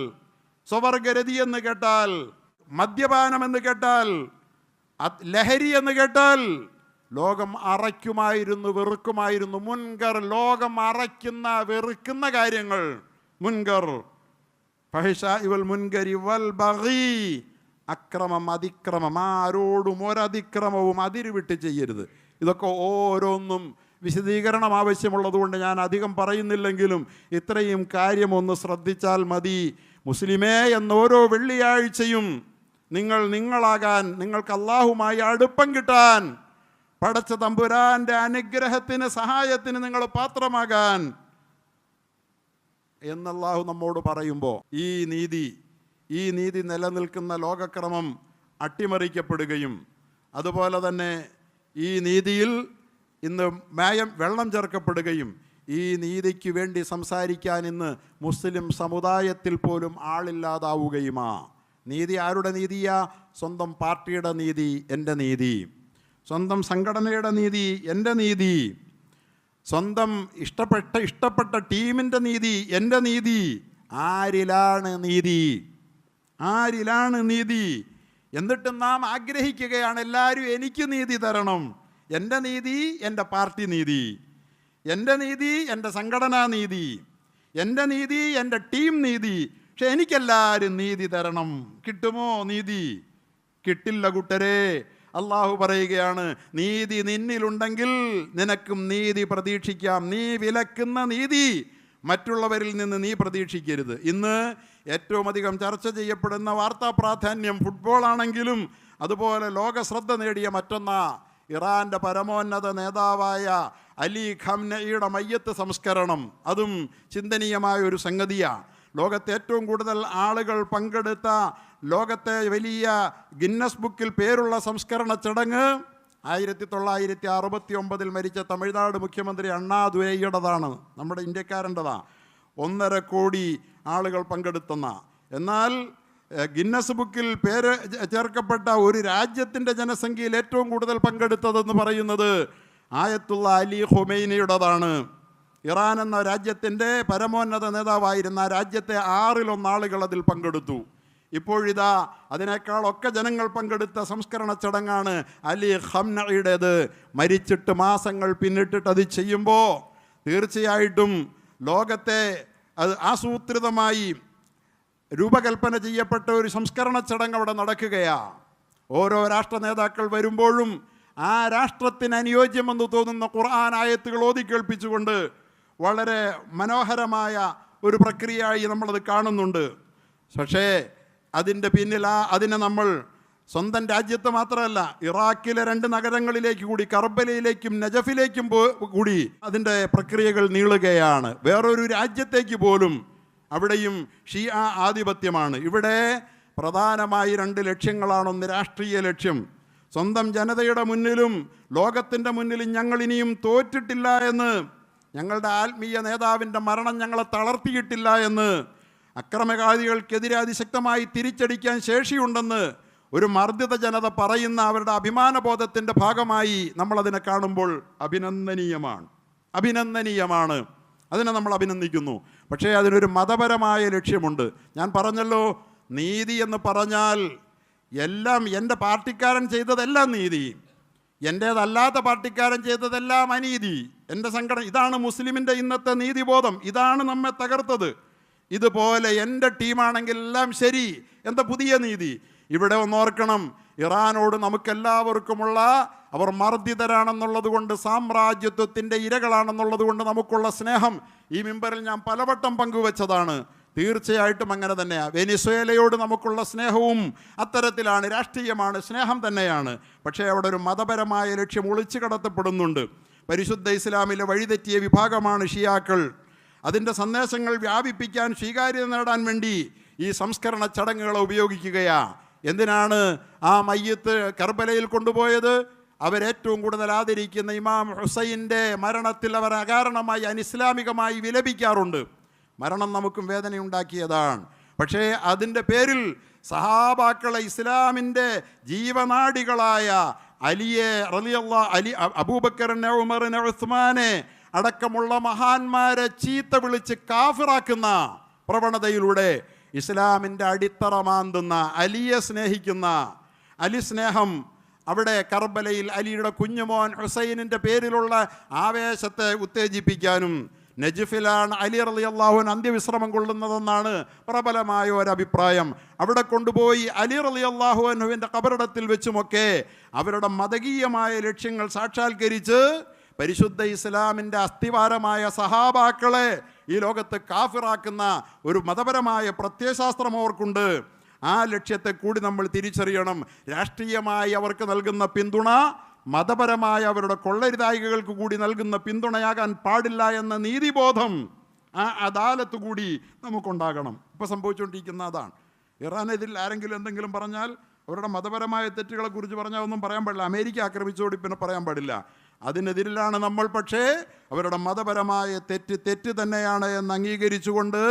സ്വവർഗരതി എന്ന് കേട്ടാൽ, മദ്യപാനം എന്ന് കേട്ടാൽ, ലഹരി എന്ന് കേട്ടാൽ ലോകം അറയ്ക്കുമായിരുന്നു, വെറുക്കുമായിരുന്നു. മുൻകർ, ലോകം അറയ്ക്കുന്ന വെറുക്കുന്ന കാര്യങ്ങൾ. മുൻകർ ഫഹ്ശാഇ വൽ മുൻകരി വൽ ബഗി. അക്രമം, അതിക്രമം. ആരോടും ഒരതിക്രമവും അതിരുവിട്ട് ചെയ്യരുത്. ഇതൊക്കെ ഓരോന്നും വിശദീകരണം ആവശ്യമുള്ളതുകൊണ്ട് ഞാൻ അധികം പറയുന്നില്ലെങ്കിലും ഇത്രയും കാര്യമൊന്ന് ശ്രദ്ധിച്ചാൽ മതി. മുസ്ലിമേ എന്ന ഓരോ വെള്ളിയാഴ്ചയും നിങ്ങളാകാൻ, നിങ്ങൾക്ക് അള്ളാഹുമായി അടുപ്പം കിട്ടാൻ, പടച്ച തമ്പുരാൻ്റെ അനുഗ്രഹത്തിന്, സഹായത്തിന് നിങ്ങൾ പാത്രമാകാൻ എന്നല്ലാഹു നമ്മോട് പറയുമ്പോൾ ഈ നീതി നിലനിൽക്കുന്ന ലോകക്രമം അട്ടിമറിക്കപ്പെടുകയും അതുപോലെ തന്നെ ഈ നീതിയിൽ ഇന്ന് വെള്ളം ചേർക്കപ്പെടുകയും ഈ നീതിക്ക് വേണ്ടി സംസാരിക്കാൻ ഇന്ന് മുസ്ലിം സമുദായത്തിൽ പോലും ആളില്ലാതാവുകയുമാ. നീതി ആരുടെ നീതിയാ? സ്വന്തം പാർട്ടിയുടെ നീതി എൻ്റെ നീതി, സ്വന്തം സംഘടനയുടെ നീതി എൻ്റെ നീതി, സ്വന്തം ഇഷ്ടപ്പെട്ട ടീമിൻ്റെ നീതി എൻ്റെ നീതി. ആരിലാണ് നീതി? ആരിലാണ് നീതി? എന്നിട്ടും നാം ആഗ്രഹിക്കുകയാണ് എല്ലാവരും എനിക്ക് നീതി തരണം. എൻ്റെ നീതി എൻ്റെ പാർട്ടി നീതി, എൻ്റെ നീതി എൻ്റെ സംഘടനാ നീതി, എൻ്റെ നീതി എൻ്റെ ടീം നീതി. പക്ഷെ എനിക്കെല്ലാവരും നീതി തരണം. കിട്ടുമോ നീതി? കിട്ടില്ല കൂട്ടരെ. അള്ളാഹു പറയുകയാണ്, നീതി നിന്നിലുണ്ടെങ്കിൽ നിനക്കും നീതി പ്രതീക്ഷിക്കാം. നീ വിലക്കുന്ന നീതി മറ്റുള്ളവരിൽ നിന്ന് നീ പ്രതീക്ഷിക്കരുത്. ഇന്ന് ഏറ്റവും അധികം ചർച്ച ചെയ്യപ്പെടുന്ന വാർത്താ പ്രാധാന്യം ഫുട്ബോൾ ആണെങ്കിലും അതുപോലെ ലോക ശ്രദ്ധ നേടിയ മറ്റൊന്നാ ഇറാൻ്റെ പരമോന്നത നേതാവായ അലി ഖംനയുടെ മയ്യത്ത് സംസ്കരണം. അതും ചിന്തനീയമായ ഒരു സംഗതിയാണ്. ലോകത്തെ ഏറ്റവും കൂടുതൽ ആളുകൾ പങ്കെടുത്ത, ലോകത്തെ വലിയ ഗിന്നസ് ബുക്കിൽ പേരുള്ള സംസ്കരണ ചടങ്ങ് 1969 മരിച്ച തമിഴ്നാട് മുഖ്യമന്ത്രി അണ്ണാദുരൈയുടേതാണ്, നമ്മുടെ ഇന്ത്യക്കാരൻ്റെതാണ്. 1.5 കോടി ആളുകൾ പങ്കെടുത്തുന്ന. എന്നാൽ ഗിന്നസ് ബുക്കിൽ പേര് ചേർക്കപ്പെട്ട ഒരു രാജ്യത്തിൻ്റെ ജനസംഖ്യയിൽ ഏറ്റവും കൂടുതൽ പങ്കെടുത്തതെന്ന് പറയുന്നത് ആയത്തുള്ള അലി ഖുമൈനിയുടേതാണ്. ഇറാൻ എന്ന രാജ്യത്തിൻ്റെ പരമോന്നത നേതാവായിരുന്ന ആ രാജ്യത്തെ 1/6 ആളുകൾ അതിൽ പങ്കെടുത്തു. ഇപ്പോഴിതാ അതിനേക്കാളൊക്കെ ജനങ്ങൾ പങ്കെടുത്ത സംസ്കരണ ചടങ്ങാണ് അലി ഖംനയുടേത്. മരിച്ചിട്ട് മാസങ്ങൾ പിന്നിട്ടിട്ട് അത് ചെയ്യുമ്പോൾ തീർച്ചയായിട്ടും ലോകത്തെ അത് ആസൂത്രിതമായി രൂപകൽപ്പന ചെയ്യപ്പെട്ട ഒരു സംസ്കരണ ചടങ്ങ് അവിടെ നടക്കുകയാണ്. ഓരോ രാഷ്ട്ര നേതാക്കൾ വരുമ്പോഴും ആ രാഷ്ട്രത്തിന് അനുയോജ്യമെന്ന് തോന്നുന്ന ഖുർആൻ ആയത്തുകൾ ഓതി കേൾപ്പിച്ചുകൊണ്ട് വളരെ മനോഹരമായ ഒരു പ്രക്രിയയായി നമ്മളത് കാണുന്നുണ്ട്. പക്ഷേ അതിൻ്റെ പിന്നിൽ അതിനെ നമ്മൾ സ്വന്തം രാജ്യത്ത് മാത്രമല്ല ഇറാഖിലെ 2 നഗരങ്ങളിലേക്ക് കൂടി, കർബലയിലേക്കും നജഫിലേക്കും കൂടി അതിൻ്റെ പ്രക്രിയകൾ നീളുകയാണ്. വേറൊരു രാജ്യത്തേക്ക് പോലും അവിടെയും ഷിയ ആധിപത്യമാണ്. ഇവിടെ പ്രധാനമായി 2 ലക്ഷ്യങ്ങളാണ്. ഒന്ന് രാഷ്ട്രീയ ലക്ഷ്യം. സ്വന്തം ജനതയുടെ മുന്നിലും ലോകത്തിൻ്റെ മുന്നിലും ഞങ്ങളിനിയും തോറ്റിട്ടില്ല എന്ന്, ഞങ്ങളുടെ ആത്മീയ നേതാവിൻ്റെ മരണം ഞങ്ങളെ തളർത്തിയിട്ടില്ല എന്ന്, അക്രമകാരികൾക്കെതിരെ അതിശക്തമായി തിരിച്ചടിക്കാൻ ശേഷിയുണ്ടെന്ന് ഒരു മർദ്ദിത ജനത പറയുന്ന അവരുടെ അഭിമാനബോധത്തിൻ്റെ ഭാഗമായി നമ്മളതിനെ കാണുമ്പോൾ അഭിനന്ദനീയമാണ്. അതിനെ നമ്മൾ അഭിനന്ദിക്കുന്നു. പക്ഷേ അതിനൊരു മതപരമായ ലക്ഷ്യമുണ്ട്. ഞാൻ പറഞ്ഞല്ലോ, നീതി എന്ന് പറഞ്ഞാൽ എല്ലാം എൻ്റെ പാർട്ടിക്കാരൻ ചെയ്തതെല്ലാം നീതി, എൻ്റേതല്ലാത്ത പാർട്ടിക്കാരൻ ചെയ്തതെല്ലാം അനീതി, എൻ്റെ സംഘടന. ഇതാണ് മുസ്ലിമിൻ്റെ ഇന്നത്തെ നീതിബോധം. ഇതാണ് നമ്മെ തകർത്തത്. ഇതുപോലെ എൻ്റെ ടീമാണെങ്കിൽ എല്ലാം ശരി, എന്താ പുതിയ നീതി? ഇവിടെ ഒന്നോർക്കണം, ഇറാനോട് നമുക്കെല്ലാവർക്കുമുള്ള, അവർ മർദ്ദിതരാണെന്നുള്ളത് കൊണ്ട്, സാമ്രാജ്യത്വത്തിൻ്റെ ഇരകളാണെന്നുള്ളത് കൊണ്ട് നമുക്കുള്ള സ്നേഹം ഈ മിമ്പറിൽ ഞാൻ പലവട്ടം പങ്കുവച്ചതാണ്. തീർച്ചയായിട്ടും അങ്ങനെ തന്നെയാണ്. വെനിസ്വേലയോട് നമുക്കുള്ള സ്നേഹവും അത്തരത്തിലാണ്, രാഷ്ട്രീയമാണ്, സ്നേഹം തന്നെയാണ്. പക്ഷേ അവിടെ ഒരു മതപരമായ ലക്ഷ്യം ഒളിച്ചു കടത്തപ്പെടുന്നുണ്ട്. പരിശുദ്ധ ഇസ്ലാമിലെ വഴിതെറ്റിയ വിഭാഗമാണ് ഷിയാക്കൾ. അതിൻ്റെ സന്ദേശങ്ങൾ വ്യാപിപ്പിക്കാൻ, സ്വീകാര്യത നേടാൻ വേണ്ടി ഈ സംസ്കരണ ചടങ്ങുകളെ ഉപയോഗിക്കുകയാണ്. എന്തിനാണ് ആ മയ്യത്ത് കർബലയിൽ കൊണ്ടുപോയത്? അവരേറ്റവും കൂടുതൽ ആദരിക്കുന്ന ഇമാം ഹുസൈൻ്റെ മരണത്തിൽ അവർ അകാരണമായി അനിസ്ലാമികമായി വിലപിക്കാറുണ്ട്. മരണം നമുക്കും വേദനയുണ്ടാക്കിയതാണ്. പക്ഷേ അതിൻ്റെ പേരിൽ സഹാബാക്കളെ, ഇസ്ലാമിൻ്റെ ജീവനാഡികളായ അലിയെ അലി, അബൂബക്കറിനെ, ഉമറിനെ, ഉസ്മാനെ അടക്കമുള്ള മഹാന്മാരെ ചീത്ത വിളിച്ച് കാഫിറാക്കുന്ന പ്രവണതയിലൂടെ ഇസ്ലാമിൻ്റെ അടിത്തറ മാന്തുന്ന, അലിയെ സ്നേഹിക്കുന്ന, അലി സ്നേഹം അവിടെ കർബലയിൽ അലിയുടെ കുഞ്ഞുമോൻ ഹുസൈനിൻ്റെ പേരിലുള്ള ആവേശത്തെ ഉത്തേജിപ്പിക്കാനും, നജ്ഫിലാണ് അലി റളിയല്ലാഹു അൻഹു അന്ത്യവിശ്രമം കൊള്ളുന്നതെന്നാണ് പ്രബലമായ ഒരഭിപ്രായം. അവിടെ കൊണ്ടുപോയി അലി റളിയല്ലാഹു അൻഹുവിൻ്റെ ഖബറിടത്തിൽ വെച്ചുമൊക്കെ അവരുടെ മതകീയമായ ലക്ഷ്യങ്ങൾ സാക്ഷാത്കരിച്ച് പരിശുദ്ധ ഇസ്ലാമിൻ്റെ അസ്ഥിവാരമായ സഹാബാക്കളെ ഈ ലോകത്ത് കാഫിറാക്കുന്ന ഒരു മതപരമായ പ്രത്യയശാസ്ത്രം അവർക്കുണ്ട്. ആ ലക്ഷ്യത്തെ കൂടി നമ്മൾ തിരിച്ചറിയണം. രാഷ്ട്രീയമായി അവർക്ക് നൽകുന്ന പിന്തുണ മതപരമായ അവരുടെ കൊള്ളരുതായികൾക്ക് കൂടി നൽകുന്ന പിന്തുണയാകാൻ പാടില്ല എന്ന നീതിബോധം, ആ അദാലത്ത് കൂടി നമുക്കുണ്ടാകണം. ഇപ്പോൾ സംഭവിച്ചുകൊണ്ടിരിക്കുന്ന അതാണ്. ഇറാനെതിരിൽ ആരെങ്കിലും എന്തെങ്കിലും പറഞ്ഞാൽ, അവരുടെ മതപരമായ തെറ്റുകളെക്കുറിച്ച് പറഞ്ഞാൽ ഒന്നും പറയാൻ പാടില്ല. അമേരിക്ക ആക്രമിച്ചോടി പിന്നെ പറയാൻ പാടില്ല. അതിനെതിരിലാണ് നമ്മൾ. പക്ഷേ അവരുടെ മതപരമായ തെറ്റ് തന്നെയാണ് എന്ന് അംഗീകരിച്ചുകൊണ്ട്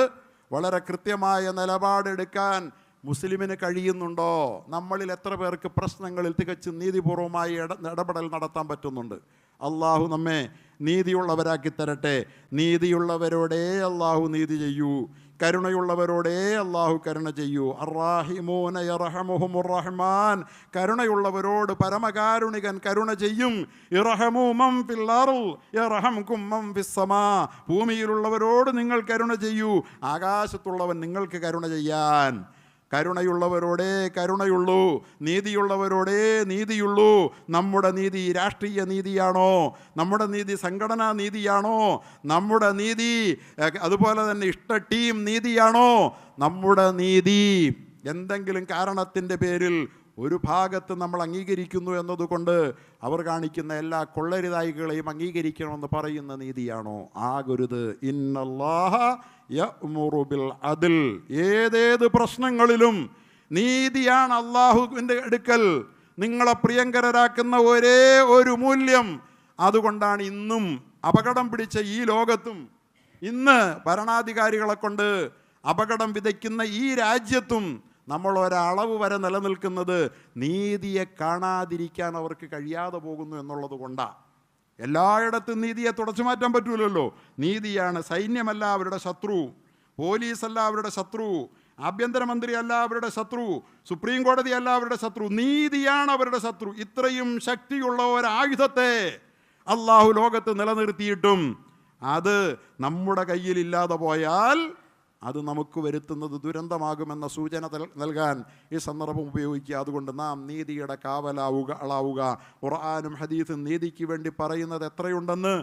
വളരെ കൃത്യമായ നിലപാടെടുക്കാൻ മുസ്ലിമിന് കഴിയുന്നുണ്ടോ? നമ്മളിൽ എത്ര പേർക്ക് പ്രശ്നങ്ങളിൽ തികച്ചും നീതിപൂർവമായി ഇടപെടൽ നടത്താൻ പറ്റുന്നുണ്ട്? അള്ളാഹു നമ്മെ നീതിയുള്ളവരാക്കി തരട്ടെ. നീതിയുള്ളവരോടേ അള്ളാഹു നീതി ചെയ്യൂ, കരുണയുള്ളവരോടേ അള്ളാഹു കരുണ ചെയ്യൂ. അർറാഹിമൂന യർഹമുഹുമുർ റഹ്മാൻ, കരുണയുള്ളവരോട് പരമകാരുണികൻ കരുണ ചെയ്യും. ഇർഹമൂ മൻ ഫിൽ അർള് യർഹംകും മൻ ഫിസ് സമാ, ഭൂമിയിലുള്ളവരോട് നിങ്ങൾ കരുണ ചെയ്യൂ, ആകാശത്തുള്ളവൻ നിങ്ങൾക്ക് കരുണ ചെയ്യാൻ. കരുണയുള്ളവരോടേ കരുണയുള്ളൂ, നീതിയുള്ളവരോടേ നീതിയുള്ളൂ. നമ്മുടെ നീതി രാഷ്ട്രീയ നീതിയാണോ? നമ്മുടെ നീതി സംഘടനാ നീതിയാണോ? നമ്മുടെ നീതി അതുപോലെ തന്നെ ഇഷ്ട ടീം നീതിയാണോ? നമ്മുടെ നീതി എന്തെങ്കിലും കാരണത്തിൻ്റെ പേരിൽ ഒരു ഭാഗത്ത് നമ്മൾ അംഗീകരിക്കുന്നു എന്നതുകൊണ്ട് അവർ കാണിക്കുന്ന എല്ലാ കൊള്ളരുതായികളെയും അംഗീകരിക്കണമെന്ന് പറയുന്ന നീതിയാണോ? ആകരുത്. ഇന്നല്ലാഹ യഅ്മുറു ബിൽ അദ്ൽ, ഏതേത് പ്രശ്നങ്ങളിലും നീതിയാണ് അള്ളാഹുവിൻ്റെ അടുക്കൽ നിങ്ങളെ പ്രിയങ്കരരാക്കുന്ന ഒരേ ഒരു മൂല്യം. അതുകൊണ്ടാണ് ഇന്നും അപകടം പിടിച്ച ഈ ലോകത്തും ഇന്ന് ഭരണാധികാരികളെ കൊണ്ട് അപകടം വിതയ്ക്കുന്ന ഈ രാജ്യത്തും നമ്മൾ ഒരളവ് വരെ നിലനിൽക്കുന്നത് നീതിയെ കാണാതിരിക്കാൻ അവർക്ക് കഴിയാതെ പോകുന്നു എന്നുള്ളത് കൊണ്ടാണ്. എല്ലായിടത്തും നീതിയെ തുടച്ചു മാറ്റാൻ പറ്റൂലല്ലോ. നീതിയാണ്. സൈന്യമല്ല അവരുടെ ശത്രു, പോലീസല്ല അവരുടെ ശത്രു, ആഭ്യന്തരമന്ത്രി അല്ല അവരുടെ ശത്രു, സുപ്രീം കോടതി അല്ല അവരുടെ ശത്രു, നീതിയാണ് അവരുടെ ശത്രു. ഇത്രയും ശക്തിയുള്ള ഒരായുധത്തെ അള്ളാഹു ലോകത്ത് നിലനിർത്തിയിട്ടും അത് നമ്മുടെ കയ്യിലില്ലാതെ പോയാൽ അത് നമുക്ക് വരുത്തുന്നത് ദുരന്തമാകുമെന്ന സൂചന നൽകാൻ ഈ സന്ദർഭം ഉപയോഗിക്കുക. അതുകൊണ്ട് നാം നീതിയുടെ കാവലാവുക. ഖുർആനും ഹദീസും നീതിക്ക് വേണ്ടി പറയുന്നത് എത്രയുണ്ടെന്ന്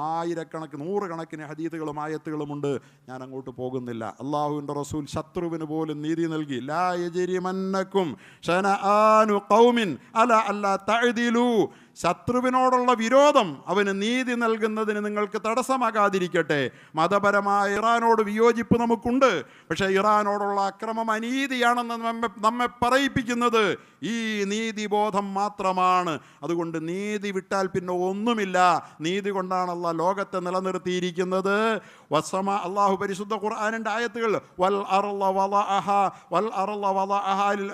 ആയിരക്കണക്കിന് നൂറുകണക്കിന് ഹദീസുകളും ആയത്തുകളുമുണ്ട്. ഞാൻ അങ്ങോട്ട് പോകുന്നില്ല. അള്ളാഹുവിൻ്റെ റസൂൽ ശത്രുവിന് പോലും നീതി നൽകി. ലാ യജ്രിമന്നകും ശനആനു ഖൗമിൻ അലാ അല്ലാ തഅദിലു, ശത്രുവിനോടുള്ള വിരോധം അവന് നീതി നൽകുന്നതിന് നിങ്ങൾക്ക് തടസ്സമാകാതിരിക്കട്ടെ. മതപരമായ ഇറാനോട് വിയോജിപ്പ് നമുക്കുണ്ട്, പക്ഷേ ഇറാനോടുള്ള അക്രമം അനീതിയാണെന്ന് നമ്മെ പറയിപ്പിക്കുന്നത് ഈ നീതിബോധം മാത്രമാണ്. അതുകൊണ്ട് നീതി വിട്ടാൽ പിന്നെ ഒന്നുമില്ല. നീതി കൊണ്ടാണ് അല്ലാഹ് ലോകത്തെ നിലനിർത്തിയിരിക്കുന്നത്. അള്ളാഹു പരിശുദ്ധ ഖുർആനിൻ്റെ ആയത്തുകൾ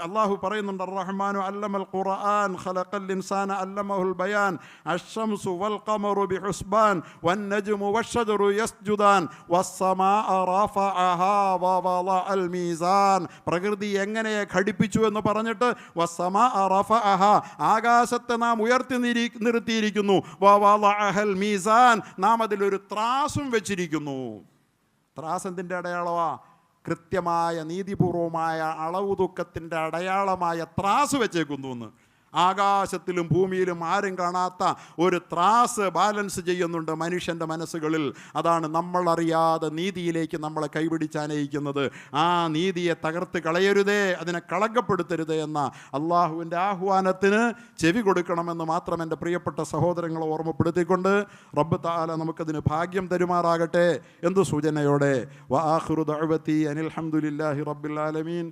അള്ളാഹു പറയുന്നുണ്ട്. അർറഹ്മാനു അല്ലമൽ ഖുർആൻ ഖലഖൽ ഇൻസാന അല്ലമഹുൽ ബയാൻ അശ്ശംസു വൽ ഖമറു ബിഹുസ്ബാൻ വന്നജ്മു വശ്ശജറു യസ്ജുദാൻ വസ്സമാഅ റഫഅഹാ വവളഅൽ മീസാൻ. പ്രകൃതി എങ്ങനെ ഘടിപ്പിച്ചു എന്ന് പറഞ്ഞിട്ട് വസ്സമാഅ റഫഅഹാ, ആകാശത്തെ നാം ഉയർത്തി നിർത്തിയിരിക്കുന്നു. വവളഅൽ മീസാൻ, നാം അതിലൊരു ത്രാസും വെച്ചിരിക്കുന്നു. ത്രാസ് എന്തിൻ്റെ അടയാളമാ? കൃത്യമായ നീതിപൂർവമായ അളവ് തൂക്കത്തിൻ്റെ അടയാളമായ ത്രാസ് വെച്ചേക്കുന്നു എന്ന്. ആകാശത്തിലും ഭൂമിയിലും ആരും കാണാത്ത ഒരു ത്രാസ് ബാലൻസ് ചെയ്യുന്നുണ്ട് മനുഷ്യൻ്റെ മനസ്സുകളിൽ. അതാണ് നമ്മളറിയാതെ നീതിയിലേക്ക് നമ്മളെ കൈപിടിച്ചാനയിക്കുന്നത്. ആ നീതിയെ തകർത്ത് കളയരുതേ, അതിനെ കളങ്കപ്പെടുത്തരുതേ എന്ന അള്ളാഹുവിൻ്റെ ആഹ്വാനത്തിന് ചെവി കൊടുക്കണമെന്ന് മാത്രം എൻ്റെ പ്രിയപ്പെട്ട സഹോദരങ്ങളെ ഓർമ്മപ്പെടുത്തിക്കൊണ്ട് റബ്ബ് തആല നമുക്കതിന് ഭാഗ്യം തരുമാറാകട്ടെ. എന്തു സൂചനയോടെ വആഖിറു ദഅവതി അനിൽ ഹംദുലില്ലാഹി റബ്ബിൽ ആലമീൻ.